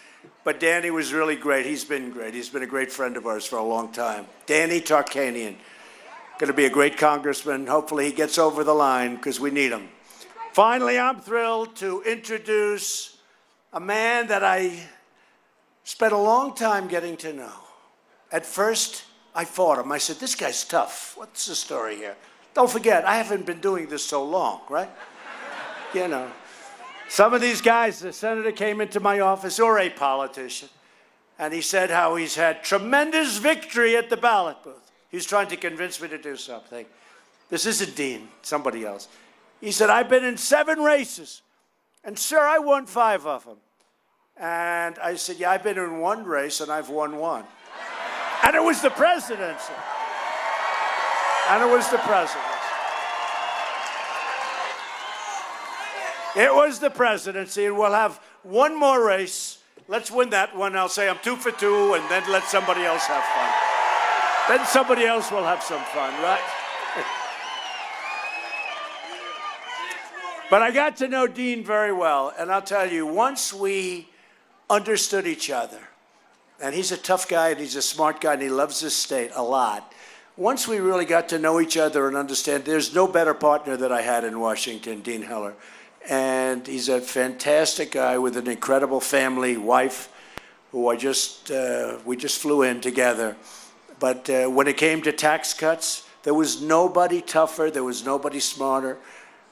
But Danny was really great. He's been great. He's been a great friend of ours for a long time. Danny Tarkanian. Going to be a great congressman. Hopefully he gets over the line because we need him. Finally, I'm thrilled to introduce a man that I spent a long time getting to know. At first, I fought him. I said, this guy's tough. What's the story here? Don't forget, I haven't been doing this so long, right? You know. Some of these guys, the senator came into my office, or a politician, and he said how he's had tremendous victory at the ballot booth. He's trying to convince me to do something. This isn't Dean, somebody else. He said, I've been in 7 races, and sir, I won 5 of them. And I said, yeah, I've been in 1 race, and I've won 1. And it was the presidency. And it was the presidency. It was the presidency, and we'll have 1 more race. Let's win that one. I'll say I'm 2 for 2, and then let somebody else have fun. Then somebody else will have some fun, right? But I got to know Dean very well, and I'll tell you, once we understood each other, and he's a tough guy, and he's a smart guy, and he loves this state a lot. Once we really got to know each other and understand, there's no better partner that I had in Washington, Dean Heller. And he's a fantastic guy with an incredible family, wife, who we just flew in together. But when it came to tax cuts, there was nobody tougher, there was nobody smarter.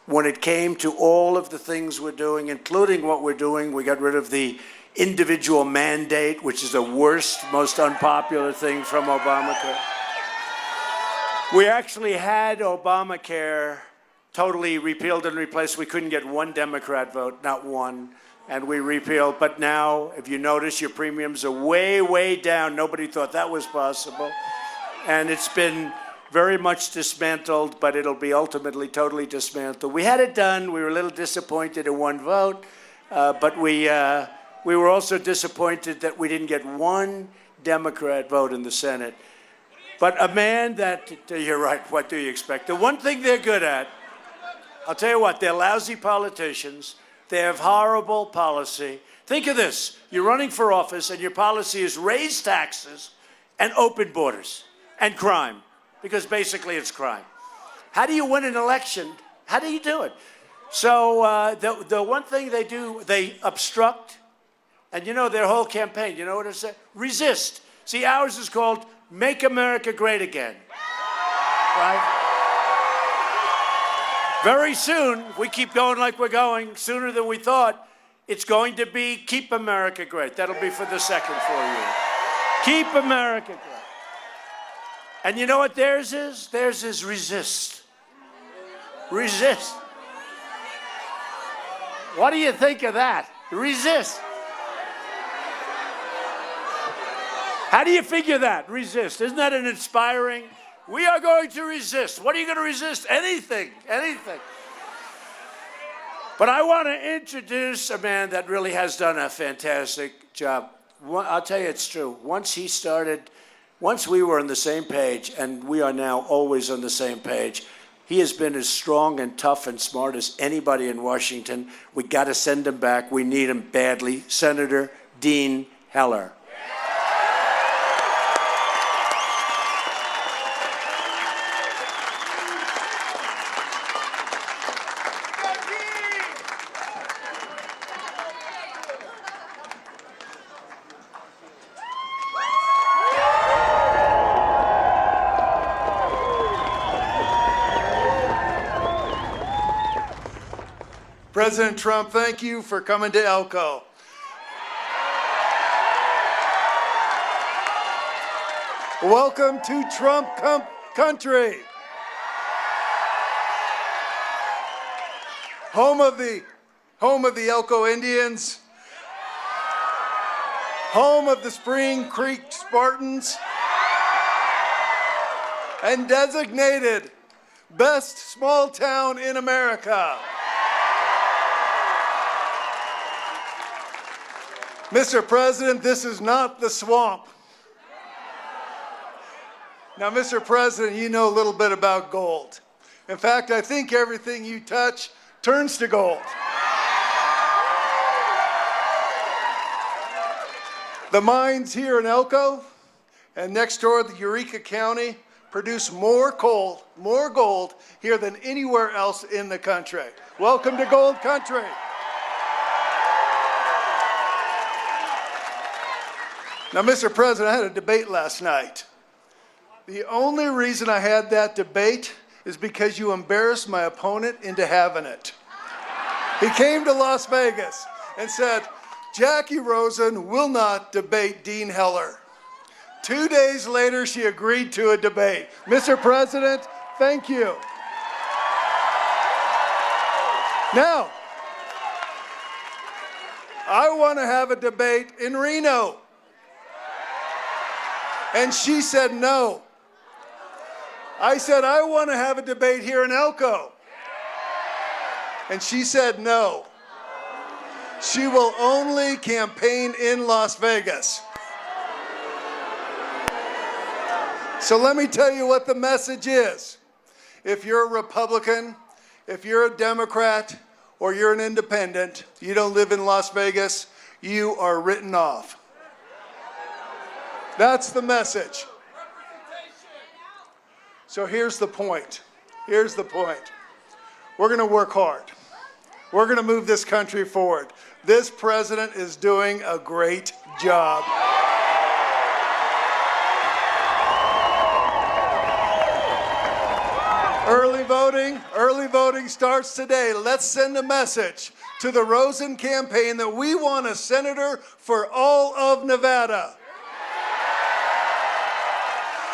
When it came to all of the things we're doing, including what we're doing, we got rid of the individual mandate, which is the worst, most unpopular thing from Obamacare. We actually had Obamacare totally repealed and replaced. We couldn't get 1 Democrat vote, not one, and we repealed. But now, if you notice, your premiums are way, way down. Nobody thought that was possible. And it's been very much dismantled, but it'll be ultimately totally dismantled. We had it done. We were a little disappointed in 1 vote, but we were also disappointed that we didn't get 1 Democrat vote in the Senate. But a man that, you're right, what do you expect? The one thing they're good at, I'll tell you what, they're lousy politicians. They have horrible policy. Think of this. You're running for office, and your policy is raise taxes and open borders and crime, because basically it's crime. How do you win an election? How do you do it? So the one thing they do, they obstruct. And you know their whole campaign, you know what it said? Resist. See, ours is called Make America Great Again. Right? Very soon, if we keep going like we're going, sooner than we thought, it's going to be Keep America Great. That'll be for the second 4 years. Keep America Great. And you know what theirs is? Theirs is resist. Resist. What do you think of that? Resist. How do you figure that? Resist. Isn't that an inspiring? We are going to resist. What are you going to resist? Anything. Anything. But I want to introduce a man that really has done a fantastic job. I'll tell you it's true. Once we were on the same page, and we are now always on the same page, he has been as strong and tough and smart as anybody in Washington. We got to send him back. We need him badly. Senator Dean Heller. President Trump, thank you for coming to Elko. Welcome to Trump country. Home of the Elko Indians. Home of the Spring Creek Spartans. And designated best small town in America. Mr. President, this is not the swamp. Now, Mr. President, you know a little bit about gold. In fact, I think everything you touch turns to gold. The mines here in Elko and next door the Eureka County produce more gold here than anywhere else in the country. Welcome to Gold Country. Now, Mr. President, I had a debate last night. The only reason I had that debate is because you embarrassed my opponent into having it. He came to Las Vegas and said, Jackie Rosen will not debate Dean Heller. 2 days later, she agreed to a debate. Mr. President, thank you. Now, I want to have a debate in Reno. And she said no. I said, I want to have a debate here in Elko. And she said no. She will only campaign in Las Vegas. So let me tell you what the message is. If you're a Republican, if you're a Democrat, or you're an independent, you don't live in Las Vegas, you are written off. That's the message. So here's the point. Here's the point. We're going to work hard. We're going to move this country forward. This president is doing a great job. Early voting starts today. Let's send a message to the Rosen campaign that we want a senator for all of Nevada.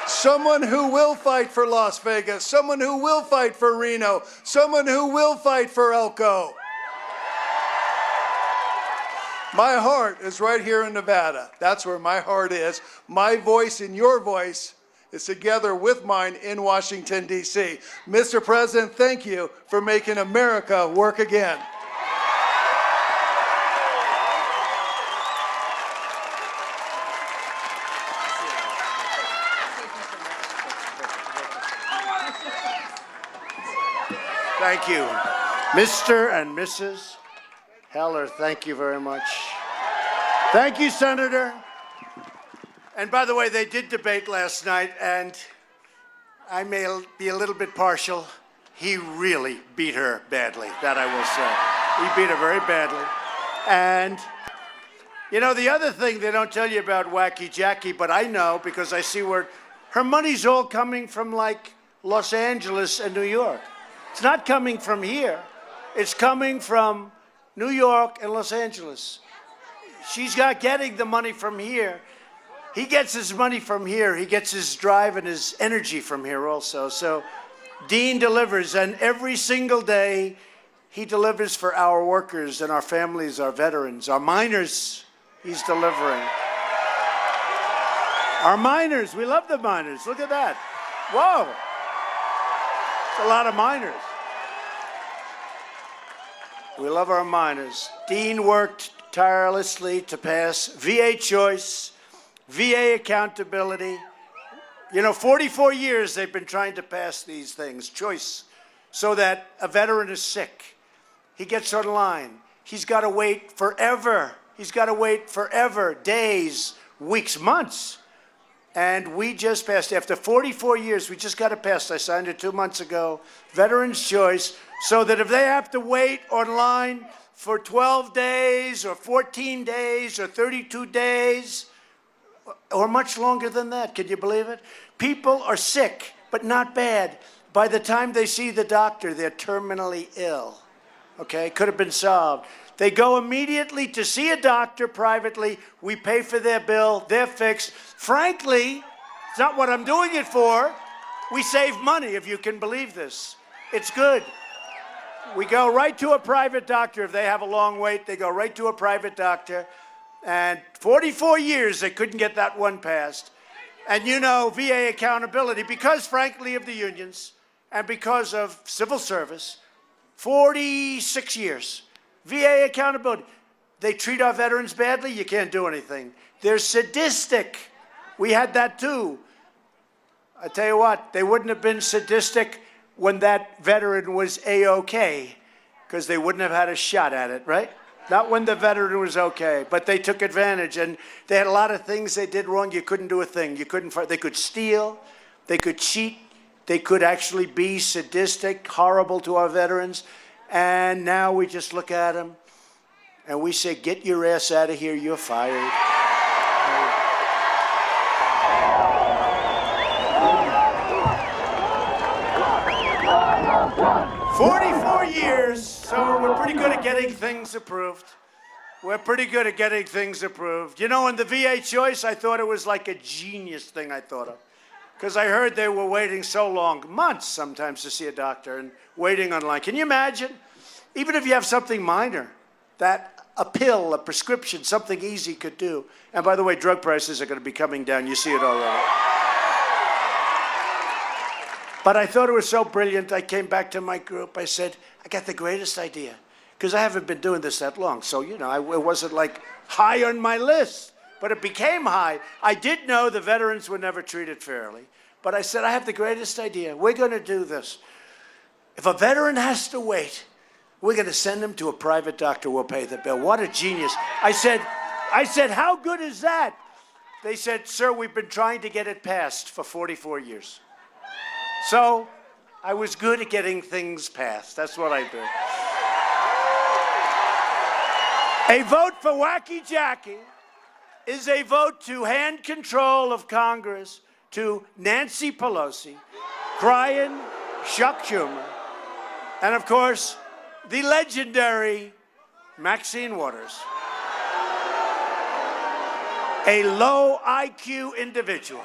Someone who will fight for Las Vegas, someone who will fight for Reno, someone who will fight for Elko. My heart is right here in Nevada. That's where my heart is. My voice and your voice is together with mine in Washington, D.C. Mr. President, thank you for making America work again. Thank you. Mr. and Mrs. Heller, thank you very much. Thank you, Senator. And by the way, they did debate last night, and I may be a little bit partial. He really beat her badly, that I will say. He beat her very badly. And, you know, the other thing they don't tell you about Wacky Jackie, but I know because I see where her money's all coming from, like, Los Angeles and New York. It's not coming from here. It's coming from New York and Los Angeles. She's not getting the money from here. He gets his money from here. He gets his drive and his energy from here also. So Dean delivers, and every single day he delivers for our workers and our families, our veterans, our miners. He's delivering. Our miners, we love the miners. Look at that. Whoa. It's a lot of miners. We love our miners. Dean worked tirelessly to pass VA choice, VA accountability. You know, 44 years they've been trying to pass these things, choice, so that a veteran is sick. He gets online. He's got to wait forever. He's got to wait forever, days, weeks, months. And we just passed, after 44 years, we just got it passed. I signed it 2 months ago, Veterans Choice, so that if they have to wait online for 12 days or 14 days or 32 days, or much longer than that, can you believe it? People are sick, but not bad. By the time they see the doctor, they're terminally ill. Okay, could have been solved. They go immediately to see a doctor privately. We pay for their bill. They're fixed. Frankly, It's not what I'm doing it for. We save money, if you can believe this. It's good. We go right to a private doctor. If they have a long wait, they go right to a private doctor. And 44 years, they couldn't get that one passed. And you know, VA accountability, because, frankly, of the unions and because of civil service, 46 years. VA accountability. They treat our veterans badly, you can't do anything. They're sadistic. We had that too. I tell you what, they wouldn't have been sadistic when that veteran was A-OK, because they wouldn't have had a shot at it, right? Not when the veteran was okay, but they took advantage, and they had a lot of things they did wrong. You couldn't do a thing. You couldn't. They could steal, they could cheat, they could actually be sadistic, horrible to our veterans, and now we just look at them and we say, "Get your ass out of here. You're fired." 44 years, so we're pretty good at getting things approved. We're pretty good at getting things approved. You know, in the VA choice, I thought it was like a genius thing I thought of. Because I heard they were waiting so long, months sometimes, to see a doctor and waiting online. Can you imagine? Even if you have something minor, that a pill, a prescription, something easy could do. And by the way, drug prices are going to be coming down. You see it already. But I thought it was so brilliant, I came back to my group. I said, I got the greatest idea. Because I haven't been doing this that long. So, you know, it wasn't like high on my list. But it became high. I did know the veterans were never treated fairly. But I said, I have the greatest idea. We're going to do this. If a veteran has to wait, we're going to send him to a private doctor. We'll pay the bill. What a genius. I said, how good is that? They said, sir, we've been trying to get it passed for 44 years. So I was good at getting things passed. That's what I do. A vote for Wacky Jackie is a vote to hand control of Congress to Nancy Pelosi, crying Chuck Schumer, and of course, the legendary Maxine Waters. A low IQ individual.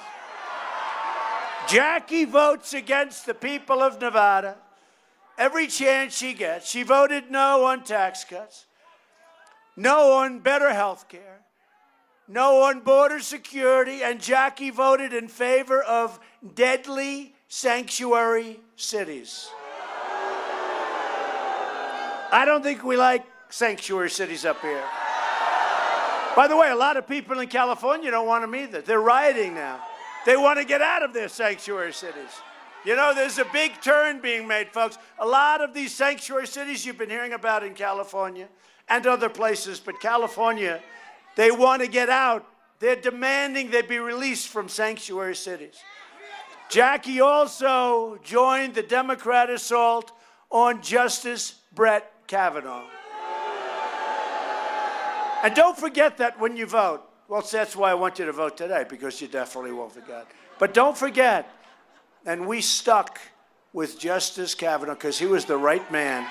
Jackie votes against the people of Nevada every chance she gets. She voted no on tax cuts, no on better health care, no on border security, and Jackie voted in favor of deadly sanctuary cities. I don't think we like sanctuary cities up here. By the way, a lot of people in California don't want them either. They're rioting now. They want to get out of their sanctuary cities. You know, there's a big turn being made, folks. A lot of these sanctuary cities you've been hearing about in California and other places, but California, they want to get out. They're demanding they be released from sanctuary cities. Jackie also joined the Democrat assault on Justice Brett Kavanaugh. And don't forget that when you vote. Well, that's why I want you to vote today, because you definitely won't forget. But don't forget, and we stuck with Justice Kavanaugh because he was the right man.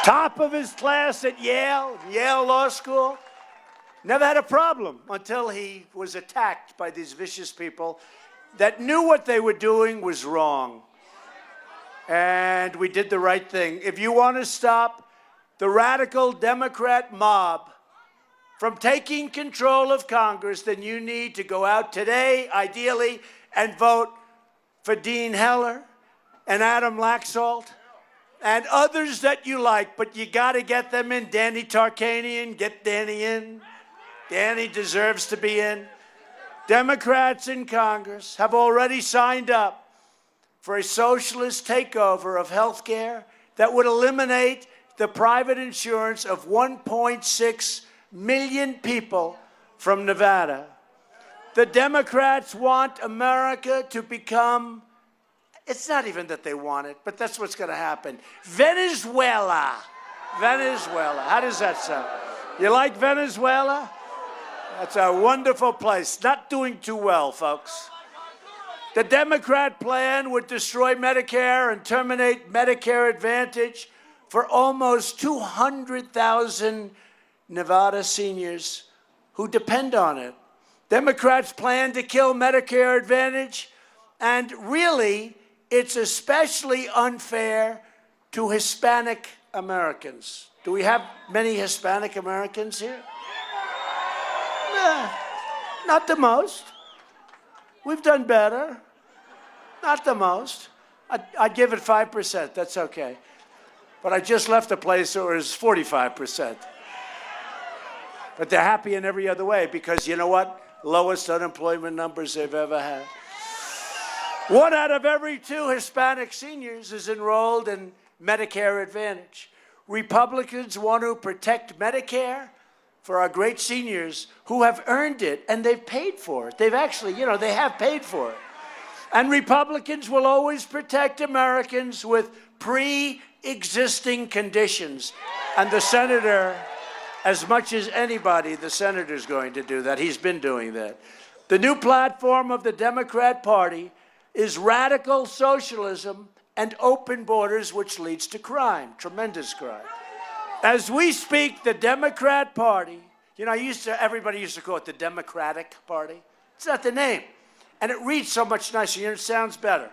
Top of his class at Yale Law School. Never had a problem until he was attacked by these vicious people that knew what they were doing was wrong. And we did the right thing. If you want to stop the radical Democrat mob from taking control of Congress, then you need to go out today, ideally, and vote for Dean Heller and Adam Laxalt and others that you like, but you got to get them in. Danny Tarkanian, get Danny in. Danny deserves to be in. Democrats in Congress have already signed up for a socialist takeover of health care that would eliminate the private insurance of 1.6 million people from Nevada. The Democrats want America to become, it's not even that they want it, but that's what's going to happen. Venezuela. Venezuela. How does that sound? You like Venezuela? That's a wonderful place. Not doing too well, folks. The Democrat plan would destroy Medicare and terminate Medicare Advantage for almost 200,000 Nevada seniors who depend on it. Democrats plan to kill Medicare Advantage, and really, it's especially unfair to Hispanic Americans. Do we have many Hispanic Americans here? Nah, not the most. We've done better. Not the most. I'd give it 5%. That's okay. But I just left a place where it was 45%. But they're happy in every other way because you know what? Lowest unemployment numbers they've ever had. 1 out of every 2 Hispanic seniors is enrolled in Medicare Advantage. Republicans want to protect Medicare for our great seniors who have earned it and they've paid for it. They've actually, they have paid for it. And Republicans will always protect Americans with pre-existing conditions. And the senator, as much as anybody, the senator's going to do that. He's been doing that. The new platform of the Democrat Party is radical socialism and open borders, which leads to crime, tremendous crime. As we speak, the Democrat Party, everybody used to call it the Democratic Party. It's not the name. And it reads so much nicer, it sounds better.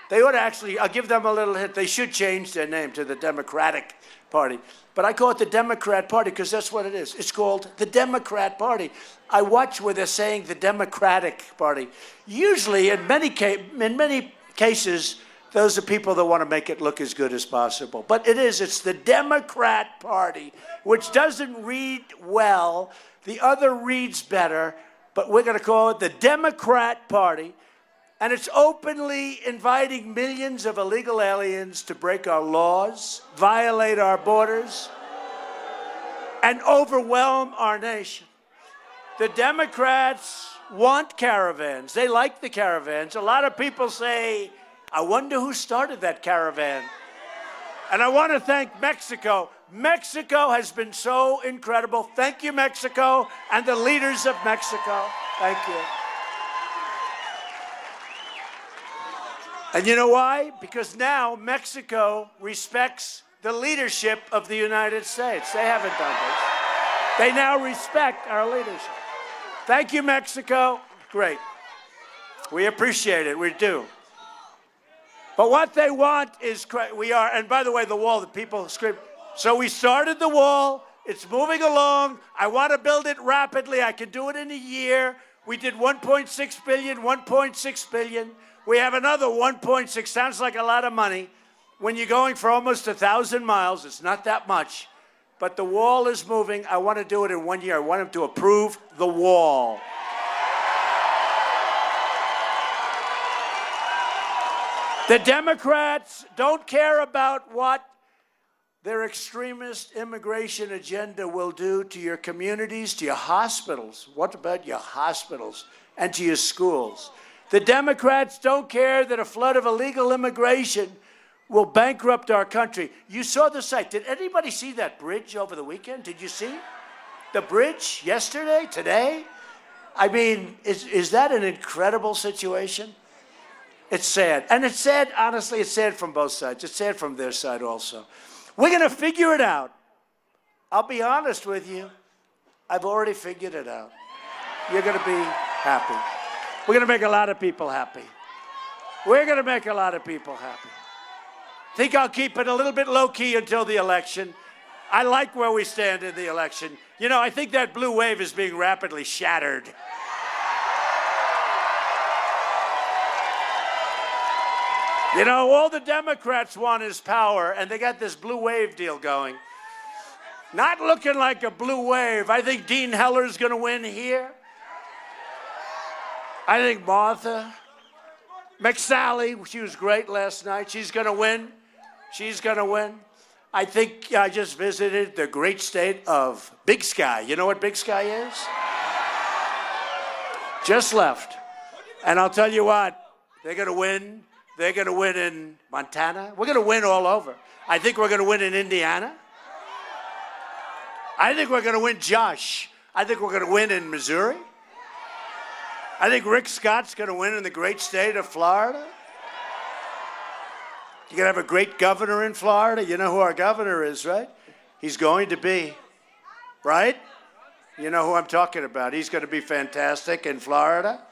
They ought to actually, I'll give them a little hint, they should change their name to the Democratic Party. But I call it the Democrat Party because that's what it is. It's called the Democrat Party. I watch where they're saying the Democratic Party. Usually, in many cases, those are people that want to make it look as good as possible. But it's the Democrat Party, which doesn't read well. The other reads better, but we're going to call it the Democrat Party. And it's openly inviting millions of illegal aliens to break our laws, violate our borders, and overwhelm our nation. The Democrats want caravans. They like the caravans. A lot of people say, I wonder who started that caravan. And I want to thank Mexico. Mexico has been so incredible. Thank you, Mexico, and the leaders of Mexico. Thank you. And you know why? Because now Mexico respects the leadership of the United States. They haven't done this. They now respect our leadership. Thank you, Mexico. Great. We appreciate it. We do. But what they want is, and by the way, the wall, the people scream. So we started the wall. It's moving along. I want to build it rapidly. I can do it in a year. We did 1.6 billion, 1.6 billion. We have another 1.6. Sounds like a lot of money. When you're going for almost 1,000 miles, it's not that much. But the wall is moving. I want to do it in 1 year. I want them to approve the wall. The Democrats don't care about what their extremist immigration agenda will do to your communities, to your hospitals. What about your hospitals and to your schools? The Democrats don't care that a flood of illegal immigration will bankrupt our country. You saw the site. Did anybody see that bridge over the weekend? Did you see the bridge yesterday, today? I mean, is that an incredible situation? It's sad. And it's sad, honestly, it's sad from both sides. It's sad from their side also. We're going to figure it out. I'll be honest with you. I've already figured it out. You're going to be happy. We're going to make a lot of people happy. We're going to make a lot of people happy. Think I'll keep it a little bit low-key until the election. I like where we stand in the election. I think that blue wave is being rapidly shattered. All the Democrats want is power, and they got this blue wave deal going. Not looking like a blue wave. I think Dean Heller's going to win here. I think Martha McSally, she was great last night. She's going to win. She's going to win. I think I just visited the great state of Big Sky. You know what Big Sky is? Just left. And I'll tell you what, they're going to win. They're going to win in Montana. We're going to win all over. I think we're going to win in Indiana. I think we're going to win Josh. I think we're going to win in Missouri. I think Rick Scott's going to win in the great state of Florida. You're going to have a great governor in Florida. You know who our governor is, right? He's going to be, right? You know who I'm talking about. He's going to be fantastic in Florida.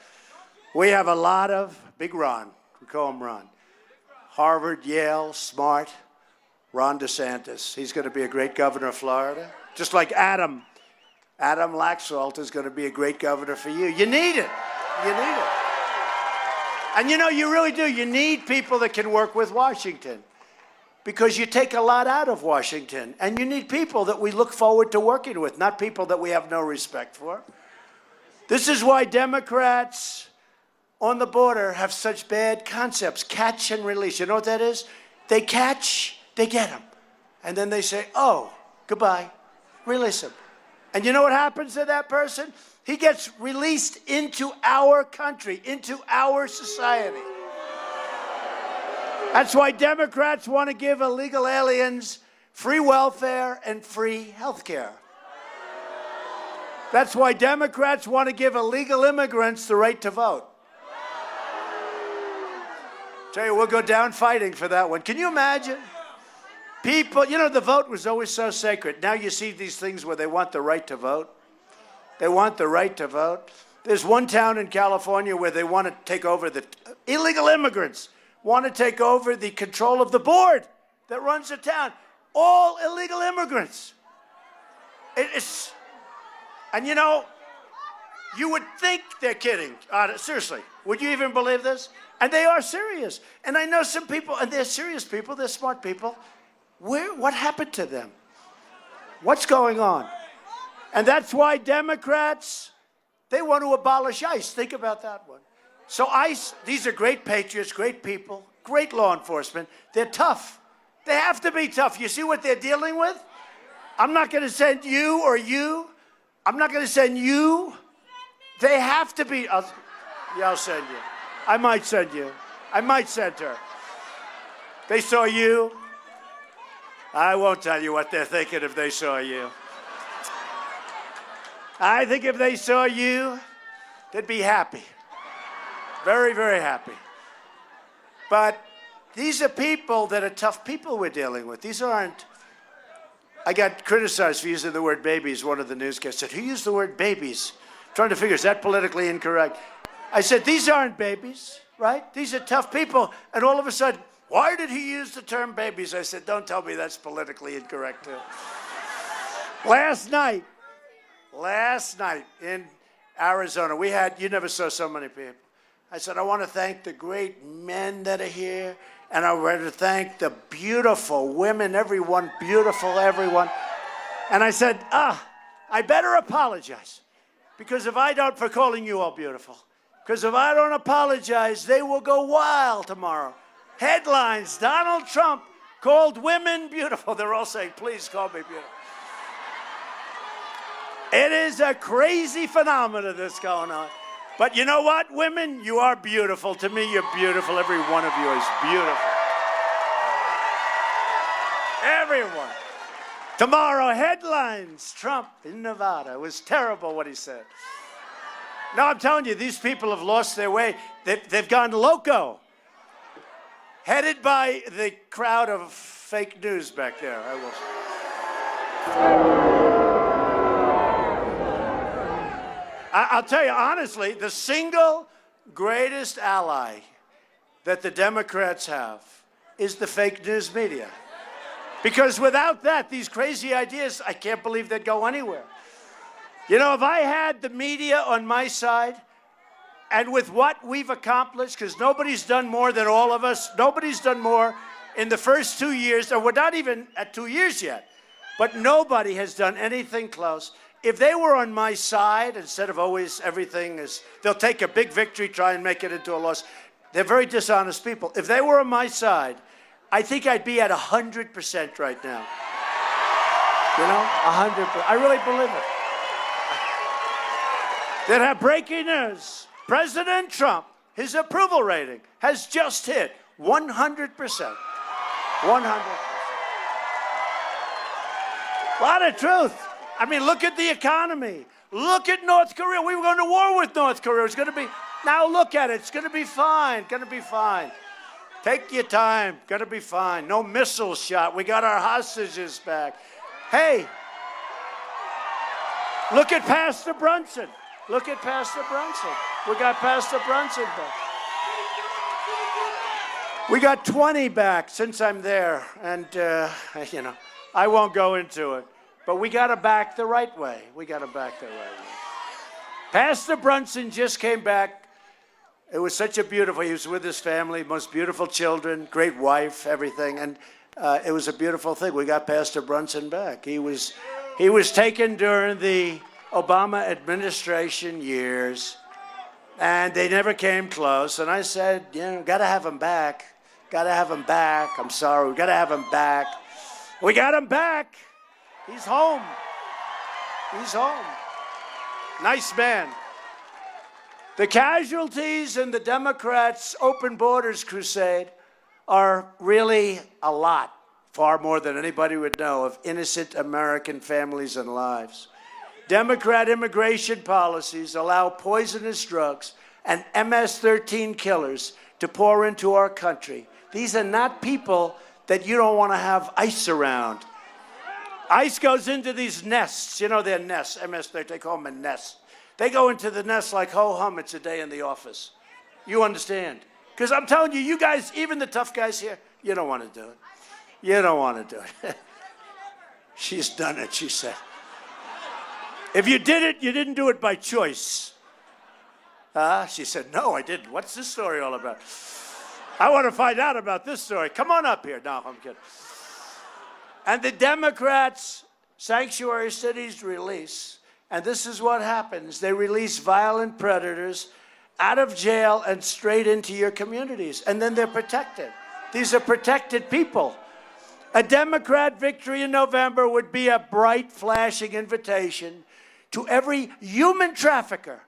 We have a lot of, Big Ron, we call him Ron. Harvard, Yale, smart, Ron DeSantis. He's going to be a great governor of Florida. Just like Adam. Adam Laxalt is going to be a great governor for you. You need it. You need it. And you know, you really do. You need people that can work with Washington. Because you take a lot out of Washington. And you need people that we look forward to working with, not people that we have no respect for. This is why Democrats on the border have such bad concepts. Catch and release. You know what that is? They catch, they get them. And then they say, oh, goodbye. Release him. And you know what happens to that person? He gets released into our country, into our society. That's why Democrats want to give illegal aliens free welfare and free health care. That's why Democrats want to give illegal immigrants the right to vote. Tell you, we'll go down fighting for that one. Can you imagine? People, you know, the vote was always so sacred. Now you see these things where they want the right to vote. They want the right to vote. There's one town in California where they want to take over the illegal immigrants, want to take over the control of the board that runs the town. All illegal immigrants. And you know, you would think they're kidding. Seriously, would you even believe this? And they are serious. And I know some people, and they're serious people, they're smart people. What happened to them? What's going on? And that's why Democrats, they want to abolish ICE. Think about that one. So ICE, these are great patriots, great people, great law enforcement. They're tough. They have to be tough. You see what they're dealing with? I'm not going to send you or you. I'm not going to send you. They have to be. I'll send you. I might send you. I might send her. They saw you. I won't tell you what they're thinking if they saw you. I think if they saw you, they'd be happy. Very, very happy. But these are people that are tough people we're dealing with. These aren't. I got criticized for using the word babies. One of the newscasts said, who used the word babies? I'm trying to figure, is that politically incorrect? I said, these aren't babies, right? These are tough people. And all of a sudden, why did he use the term babies? I said, don't tell me that's politically incorrect, too. Last night in Arizona, we had, you never saw so many people. I said, I want to thank the great men that are here, and I want to thank the beautiful women, everyone, beautiful everyone. And I said, I better apologize, because if I don't, for calling you all beautiful, because if I don't apologize, they will go wild tomorrow. Headlines, Donald Trump called women beautiful. They're all saying, please call me beautiful. It is a crazy phenomenon that's going on. But you know what, women? You are beautiful. To me, you're beautiful. Every one of you is beautiful. Everyone. Tomorrow, headlines, Trump in Nevada. It was terrible what he said. No, I'm telling you, these people have lost their way. They've gone loco. Headed by the crowd of fake news back there, I will say. I'll tell you honestly, the single greatest ally that the Democrats have is the fake news media. Because without that, these crazy ideas, I can't believe they'd go anywhere. You know, if I had the media on my side, and with what we've accomplished, because nobody's done more than all of us, nobody's done more in the first 2 years, or we're not even at 2 years yet, but nobody has done anything close. If they were on my side, instead of always everything is, they'll take a big victory, try and make it into a loss. They're very dishonest people. If they were on my side, I think I'd be at 100% right now. You know, 100%. I really believe it. That have breaking news. President Trump, his approval rating has just hit 100%. 100%. A lot of truth. I mean, look at the economy. Look at North Korea. We were going to war with North Korea. It's going to be, now look at it. It's going to be fine. Going to be fine. Take your time. Going to be fine. No missile shot. We got our hostages back. Hey, Look at Pastor Brunson. Look at Pastor Brunson. We got Pastor Brunson back. We got 20 back since I'm there, and I won't go into it. But we got to back the right way. We got to back the right way. Pastor Brunson just came back. It was such a beautiful. He was with his family, most beautiful children, great wife, everything, and it was a beautiful thing. We got Pastor Brunson back. He was taken during the Obama administration years, and they never came close. And I said, got to have him back. Got to have him back. I'm sorry, we got to have him back. We got him back. He's home. He's home. Nice man. The casualties in the Democrats' open borders crusade are really a lot, far more than anybody would know, of innocent American families and lives. Democrat immigration policies allow poisonous drugs and MS-13 killers to pour into our country. These are not people that you don't want to have ICE around. ICE goes into these nests. You know they're nests, MS-13, they call them a nest. They go into the nest like ho-hum, it's a day in the office. You understand? Because I'm telling you, you guys, even the tough guys here, you don't want to do it. You don't want to do it. She's done it, she said. If you did it, you didn't do it by choice. She said, no, I didn't. What's this story all about? I want to find out about this story. Come on up here. No, I'm kidding. And the Democrats' sanctuary cities release, and this is what happens. They release violent predators out of jail and straight into your communities, and then they're protected. These are protected people. A Democrat victory in November would be a bright, flashing invitation to every human trafficker,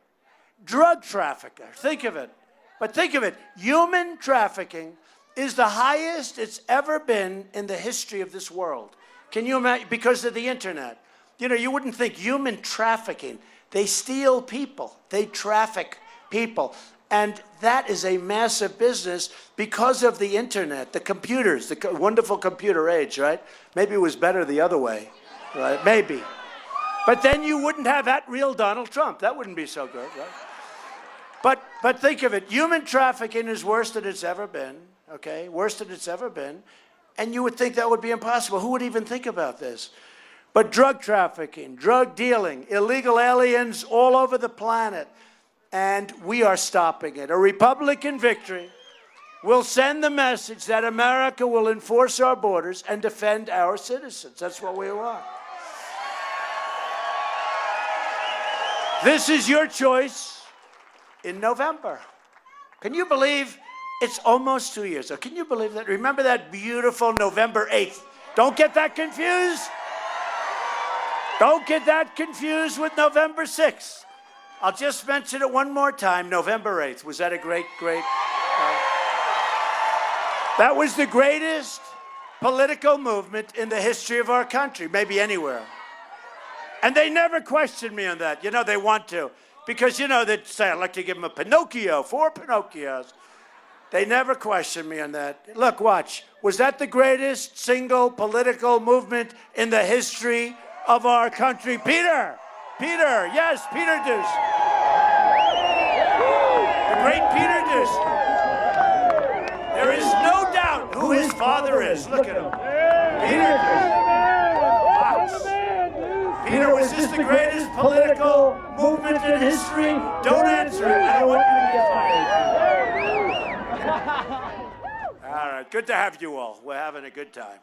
drug trafficker. Think of it. But think of it. Human trafficking is the highest it's ever been in the history of this world. Can you imagine? Because of the internet. You wouldn't think human trafficking. They steal people. They traffic people. And that is a massive business because of the internet, the computers, the wonderful computer age, right? Maybe it was better the other way, right? Maybe. But then you wouldn't have that real Donald Trump. That wouldn't be so good, right? But think of it. Human trafficking is worse than it's ever been, okay? Worse than it's ever been. And you would think that would be impossible. Who would even think about this? But drug trafficking, drug dealing, illegal aliens all over the planet, and we are stopping it. A Republican victory will send the message that America will enforce our borders and defend our citizens. That's what we want. This is your choice in November. Can you believe it's almost 2 years? So can you believe that? Remember that beautiful November 8th? Don't get that confused. Don't get that confused with November 6th. I'll just mention it one more time. November 8th. Was that a great? That was the greatest political movement in the history of our country, maybe anywhere. And they never questioned me on that. They want to. Because, they'd say, I'd like to give them a Pinocchio, 4 Pinocchios. They never questioned me on that. Look, watch. Was that the greatest single political movement in the history of our country? Peter, yes, Peter Doocy. The great Peter Doocy. There is no doubt who his father is. Look at him. Peter Doocy. Peter, was this the greatest political movement in history? Don't answer it. I don't want you to get fired. All right, good to have you all. We're having a good time.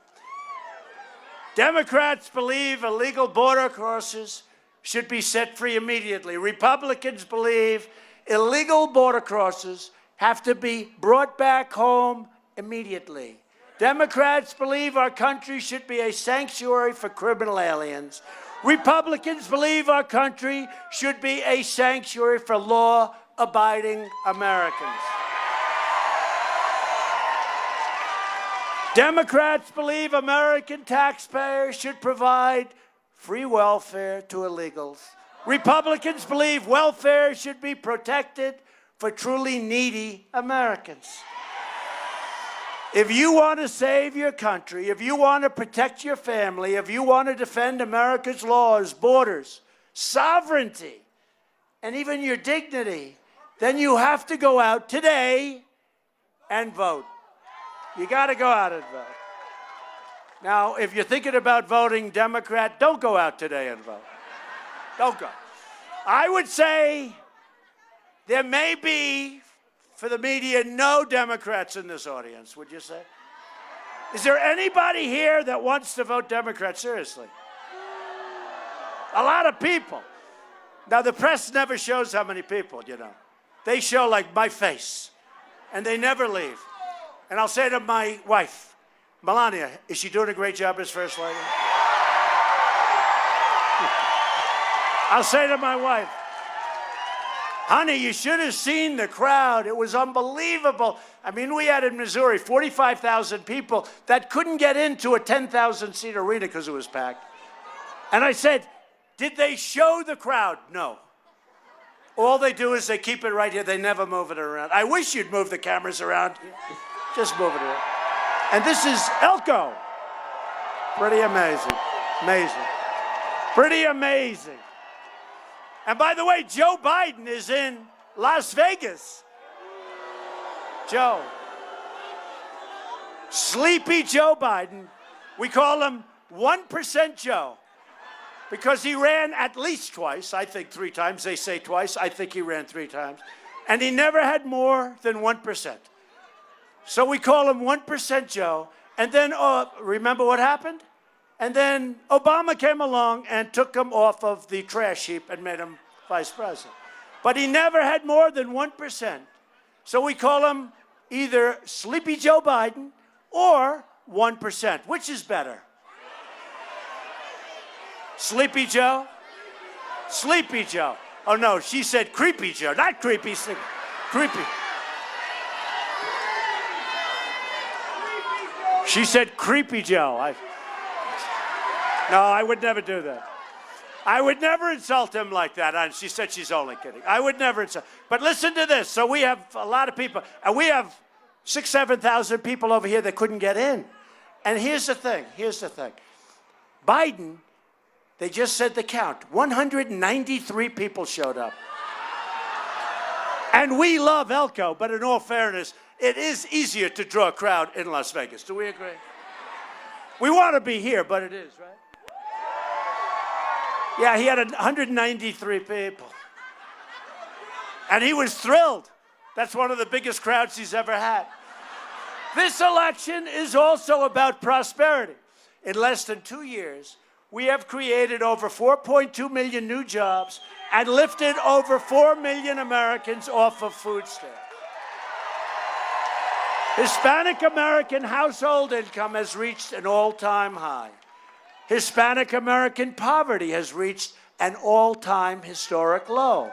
Democrats believe illegal border crossers should be set free immediately. Republicans believe illegal border crossers have to be brought back home immediately. Democrats believe our country should be a sanctuary for criminal aliens. Republicans believe our country should be a sanctuary for law-abiding Americans. Democrats believe American taxpayers should provide free welfare to illegals. Republicans believe welfare should be protected for truly needy Americans. If you want to save your country, if you want to protect your family, if you want to defend America's laws, borders, sovereignty, and even your dignity, then you have to go out today and vote. You got to go out and vote. Now, if you're thinking about voting Democrat, don't go out today and vote. Don't go. I would say there may be, for the media, no Democrats in this audience, would you say? Is there anybody here that wants to vote Democrat? Seriously. A lot of people. Now, the press never shows how many people, you know. They show, like, my face, and they never leave. And I'll say to my wife, Melania, is she doing a great job as First Lady? I'll say to my wife, honey, you should have seen the crowd. It was unbelievable. I mean, we had in Missouri 45,000 people that couldn't get into a 10,000-seat arena because it was packed. And I said, did they show the crowd? No. All they do is they keep it right here. They never move it around. I wish you'd move the cameras around. Just move it around. And this is Elko. Pretty amazing. Amazing. Pretty amazing. And by the way, Joe Biden is in Las Vegas. Joe. Sleepy Joe Biden. We call him 1% Joe. Because he ran at least twice, I think 3 times. They say twice. I think he ran 3 times. And he never had more than 1%. So we call him 1% Joe. And then, remember what happened? And then Obama came along and took him off of the trash heap and made him vice president. But he never had more than 1%. So we call him either Sleepy Joe Biden or 1%. Which is better? Sleepy Joe? Sleepy Joe. Oh, no, she said Creepy Joe. Not creepy, creepy. She said Creepy Joe. No, I would never do that. I would never insult him like that. And she said she's only kidding. I would never insult. But listen to this. So we have a lot of people. And we have 6,000, 7,000 people over here that couldn't get in. And here's the thing. Here's the thing. Biden, they just said the count. 193 people showed up. And we love Elko, but in all fairness, it is easier to draw a crowd in Las Vegas. Do we agree? We want to be here, but it is, right? Yeah, he had 193 people. And he was thrilled. That's one of the biggest crowds he's ever had. This election is also about prosperity. In less than 2 years, we have created over 4.2 million new jobs and lifted over 4 million Americans off of food stamps. Hispanic American household income has reached an all-time high. Hispanic American poverty has reached an all-time historic low.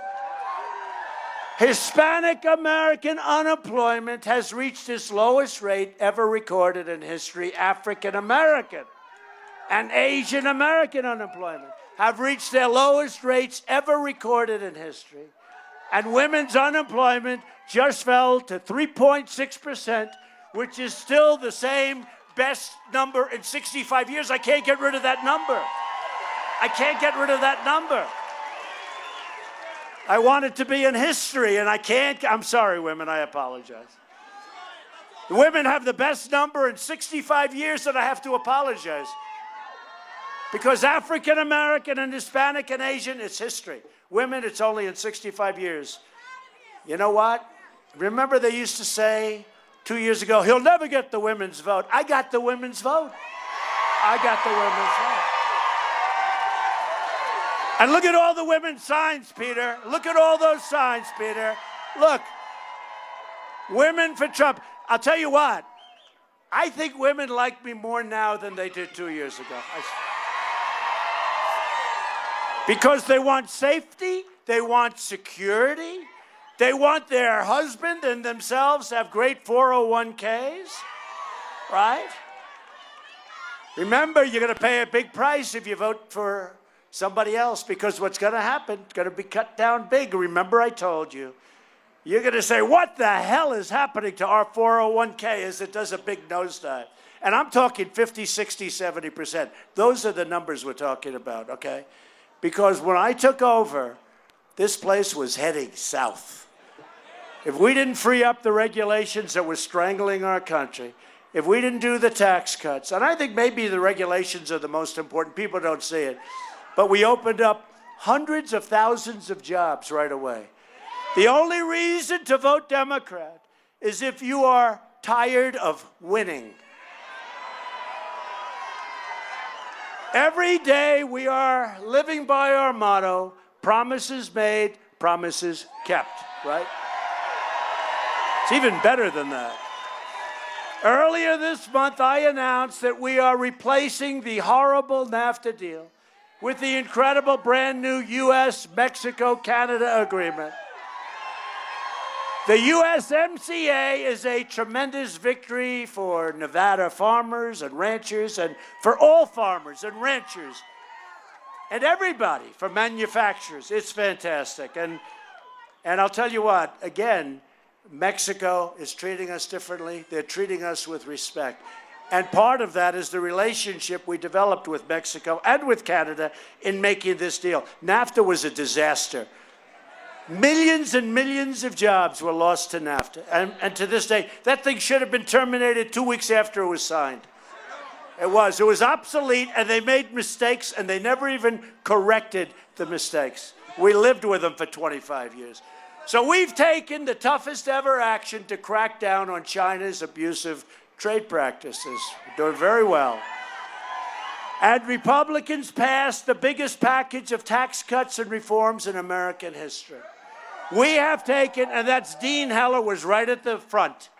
Hispanic American unemployment has reached its lowest rate ever recorded in history. African American and Asian American unemployment have reached their lowest rates ever recorded in history. And women's unemployment just fell to 3.6%, which is still the same best number in 65 years. I can't get rid of that number. I can't get rid of that number. I want it to be in history, and I can't. I'm sorry, women, I apologize. The women have the best number in 65 years, and I have to apologize. Because African American and Hispanic and Asian, it's history. Women, it's only in 65 years. You know what? Remember they used to say 2 years ago, he'll never get the women's vote. I got the women's vote. I got the women's vote. And look at all the women's signs, Peter. Look at all those signs, Peter. Look. Women for Trump. I'll tell you what. I think women like me more now than they did 2 years ago. Because they want safety, they want security, they want their husband and themselves to have great 401ks, right? Remember, you're going to pay a big price if you vote for somebody else, because what's going to happen, it's going to be cut down big. Remember, I told you. You're going to say, what the hell is happening to our 401k as it does a big nosedive? And I'm talking 50, 60, 70%. Those are the numbers we're talking about, okay? because when I took over, this place was heading south. If we didn't free up the regulations that were strangling our country, if we didn't do the tax cuts, and I think maybe the regulations are the most important, people don't see it, but we opened up hundreds of thousands of jobs right away. The only reason to vote Democrat is if you are tired of winning. Every day we are living by our motto, promises made, promises kept, right? It's even better than that. Earlier this month, I announced that we are replacing the horrible NAFTA deal with the incredible brand new U.S.-Mexico-Canada agreement. The USMCA is a tremendous victory for Nevada farmers and ranchers, and for all farmers and ranchers and everybody, for manufacturers. It's fantastic. And I'll tell you what, again, Mexico is treating us differently. They're treating us with respect. And part of that is the relationship we developed with Mexico and with Canada in making this deal. NAFTA was a disaster. Millions and millions of jobs were lost to NAFTA. And to this day, that thing should have been terminated 2 weeks after it was signed. It was obsolete, and they made mistakes, and they never even corrected the mistakes. We lived with them for 25 years. So we've taken the toughest ever action to crack down on China's abusive trade practices. We're doing very well. And Republicans passed the biggest package of tax cuts and reforms in American history. We have taken, and that's Dean Heller was right at the front,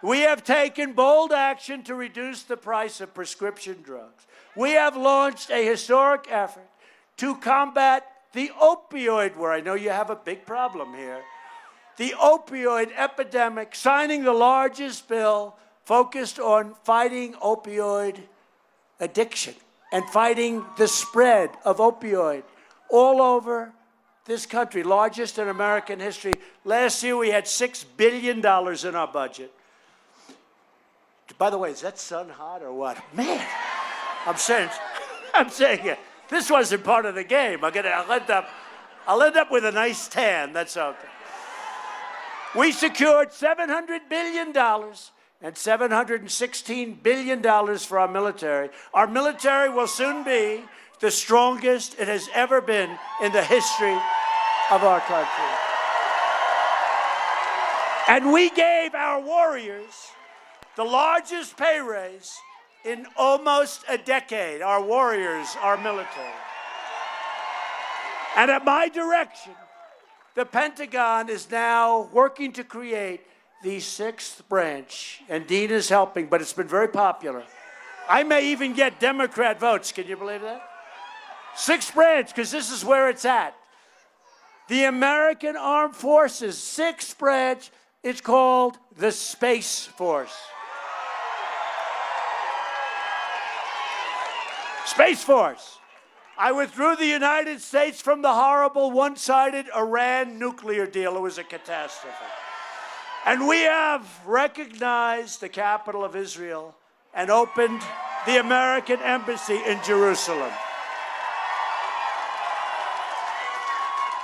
we have taken bold action to reduce the price of prescription drugs. We have launched a historic effort to combat the opioid war. I know you have a big problem here. The opioid epidemic, signing the largest bill focused on fighting opioid addiction and fighting the spread of opioid all over this country, largest in American history. Last year we had $6 billion in our budget. By the way, is that sun hot or what? Man, I'm saying it. This wasn't part of the game. I'll end up with a nice tan. That's okay. We secured $700 billion and $716 billion for our military. Our military will soon be the strongest it has ever been in the history of our country. And we gave our warriors the largest pay raise in almost a decade. Our warriors, our military. And at my direction, the Pentagon is now working to create the sixth branch, and Dean is helping, but it's been very popular. I may even get Democrat votes. Can you believe that? Sixth branch, because this is where it's at. The American Armed Forces, sixth branch, it's called the Space Force. Space Force. I withdrew the United States from the horrible one-sided Iran nuclear deal. It was a catastrophe. And we have recognized the capital of Israel and opened the American embassy in Jerusalem.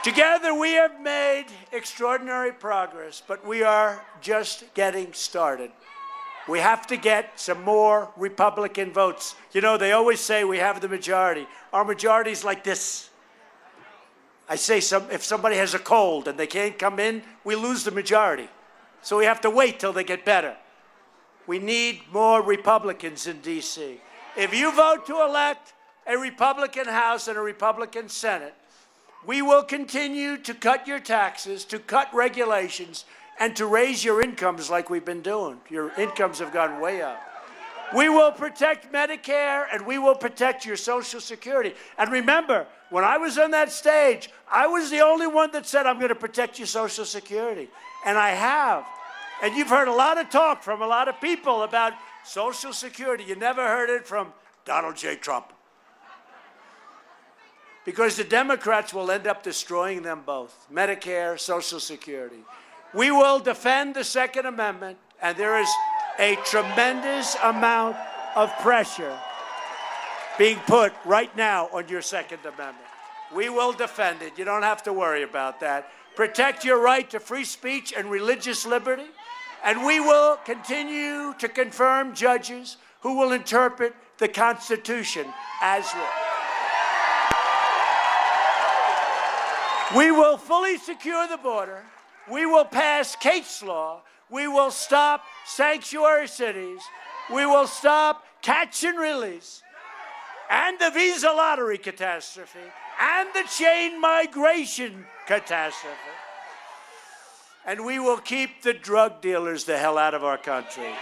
Together we have made extraordinary progress, but we are just getting started. We have to get some more Republican votes. You know, they always say we have the majority. Our majority is like this. I say if somebody has a cold and they can't come in, we lose the majority. So we have to wait till they get better. We need more Republicans in D.C. If you vote to elect a Republican House and a Republican Senate, we will continue to cut your taxes, to cut regulations, and to raise your incomes like we've been doing. Your incomes have gone way up. We will protect Medicare, and we will protect your Social Security. And remember, when I was on that stage, I was the only one that said, I'm going to protect your Social Security. And I have. And you've heard a lot of talk from a lot of people about Social Security. You never heard it from Donald J. Trump. Because the Democrats will end up destroying them both, Medicare, Social Security. We will defend the Second Amendment, and there is a tremendous amount of pressure being put right now on your Second Amendment. We will defend it. You don't have to worry about that. Protect your right to free speech and religious liberty. And we will continue to confirm judges who will interpret the Constitution as written. We will fully secure the border. We will pass case law. We will stop sanctuary cities. We will stop catch and release and the visa lottery catastrophe and the chain migration catastrophe. And we will keep the drug dealers the hell out of our country.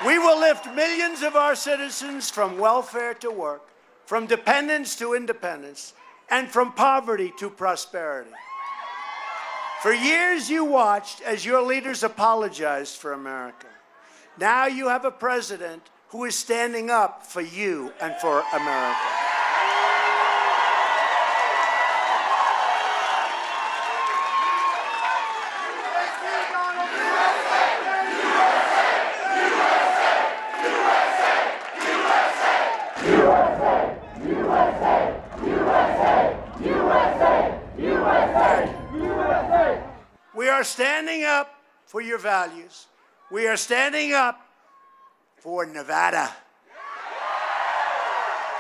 We will lift millions of our citizens from welfare to work, from dependence to independence, and from poverty to prosperity. For years you watched as your leaders apologized for America. Now you have a president who is standing up for you and for America. We are standing up for your values. We are standing up for Nevada.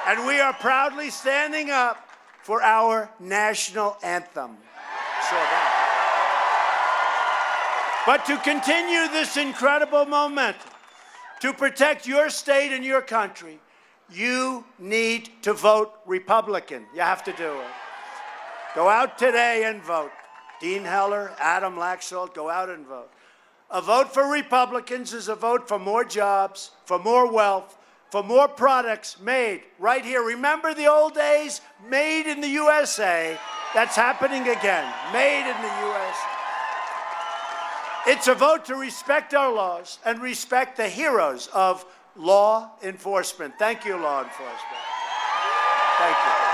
And we are proudly standing up for our national anthem. But to continue this incredible momentum, to protect your state and your country, you need to vote Republican. You have to do it. Go out today and vote. Dean Heller, Adam Laxalt, go out and vote. A vote for Republicans is a vote for more jobs, for more wealth, for more products made right here. Remember the old days? Made in the USA. That's happening again. Made in the USA. It's a vote to respect our laws and respect the heroes of law enforcement. Thank you, law enforcement. Thank you.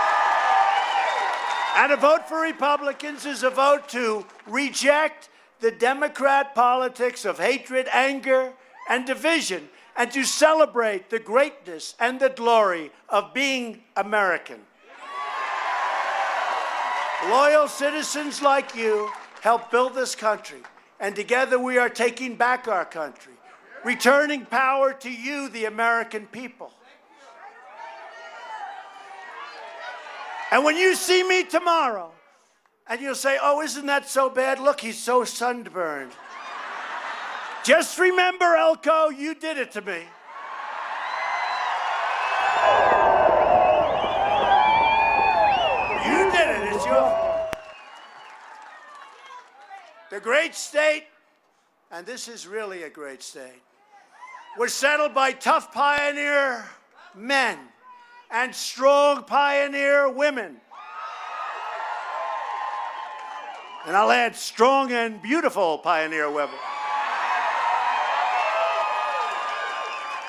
And a vote for Republicans is a vote to reject the Democrat politics of hatred, anger, and division, and to celebrate the greatness and the glory of being American. Loyal citizens like you help build this country, and together we are taking back our country, returning power to you, the American people. And when you see me tomorrow, and you'll say, oh, isn't that so bad? Look, he's so sunburned. Just remember, Elko, you did it to me. You did it. It's your fault. The great state, and this is really a great state, was settled by tough pioneer men and strong pioneer women. And I'll add strong and beautiful pioneer women.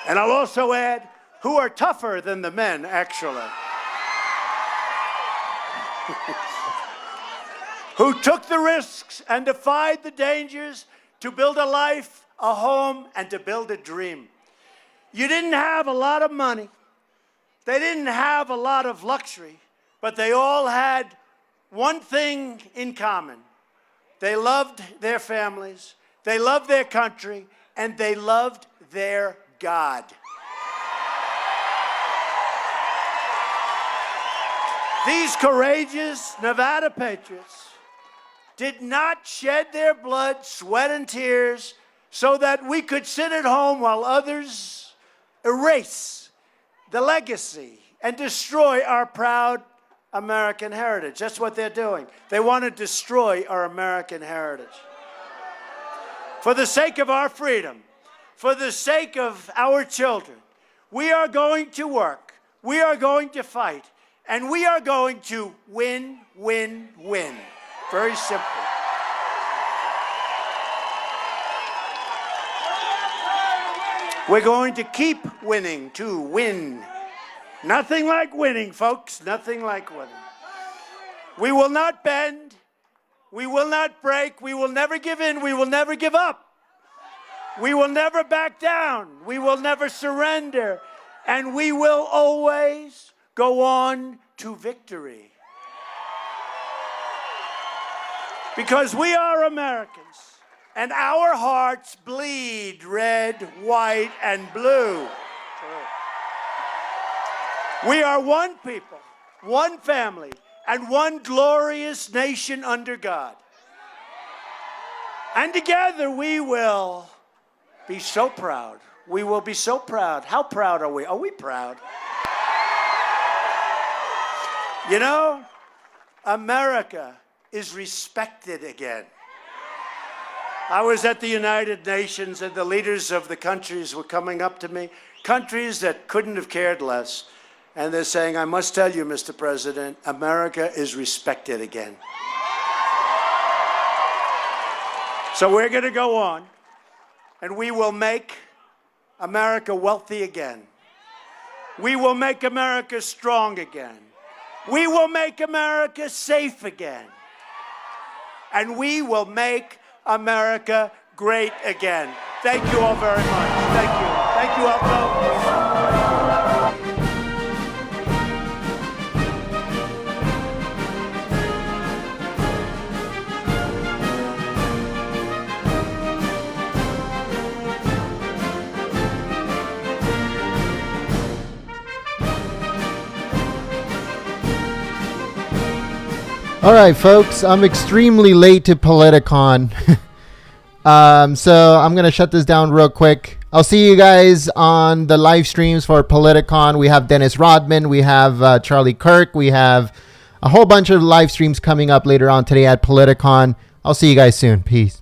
And I'll also add who are tougher than the men, actually. Who took the risks and defied the dangers to build a life, a home, and to build a dream. You didn't have a lot of money. They didn't have a lot of luxury, but they all had one thing in common. They loved their families, they loved their country, and they loved their God. These courageous Nevada patriots did not shed their blood, sweat, and tears so that we could sit at home while others erase the legacy and destroy our proud American heritage. That's what they're doing. They want to destroy our American heritage. For the sake of our freedom, for the sake of our children, we are going to work, we are going to fight, and we are going to win, win, win. Very simple. We're going to keep winning to win. Nothing like winning, folks. Nothing like winning. We will not bend. We will not break. We will never give in. We will never give up. We will never back down. We will never surrender. And we will always go on to victory. Because we are Americans, and our hearts bleed red, white, and blue. We are one people, one family, and one glorious nation under God. And together we will be so proud. We will be so proud. How proud are we? Are we proud? You know, America is respected again. I was at the United Nations and the leaders of the countries were coming up to me, countries that couldn't have cared less. And they're saying, I must tell you, Mr. President, America is respected again. So we're going to go on, and we will make America wealthy again. We will make America strong again. We will make America safe again. And we will make America great again. Thank you all very much. Thank you. Thank you, Elko. All right, folks, I'm extremely late to Politicon. So I'm going to shut this down real quick. I'll see you guys on the live streams for Politicon. We have Dennis Rodman. We have Charlie Kirk. We have a whole bunch of live streams coming up later on today at Politicon. I'll see you guys soon. Peace.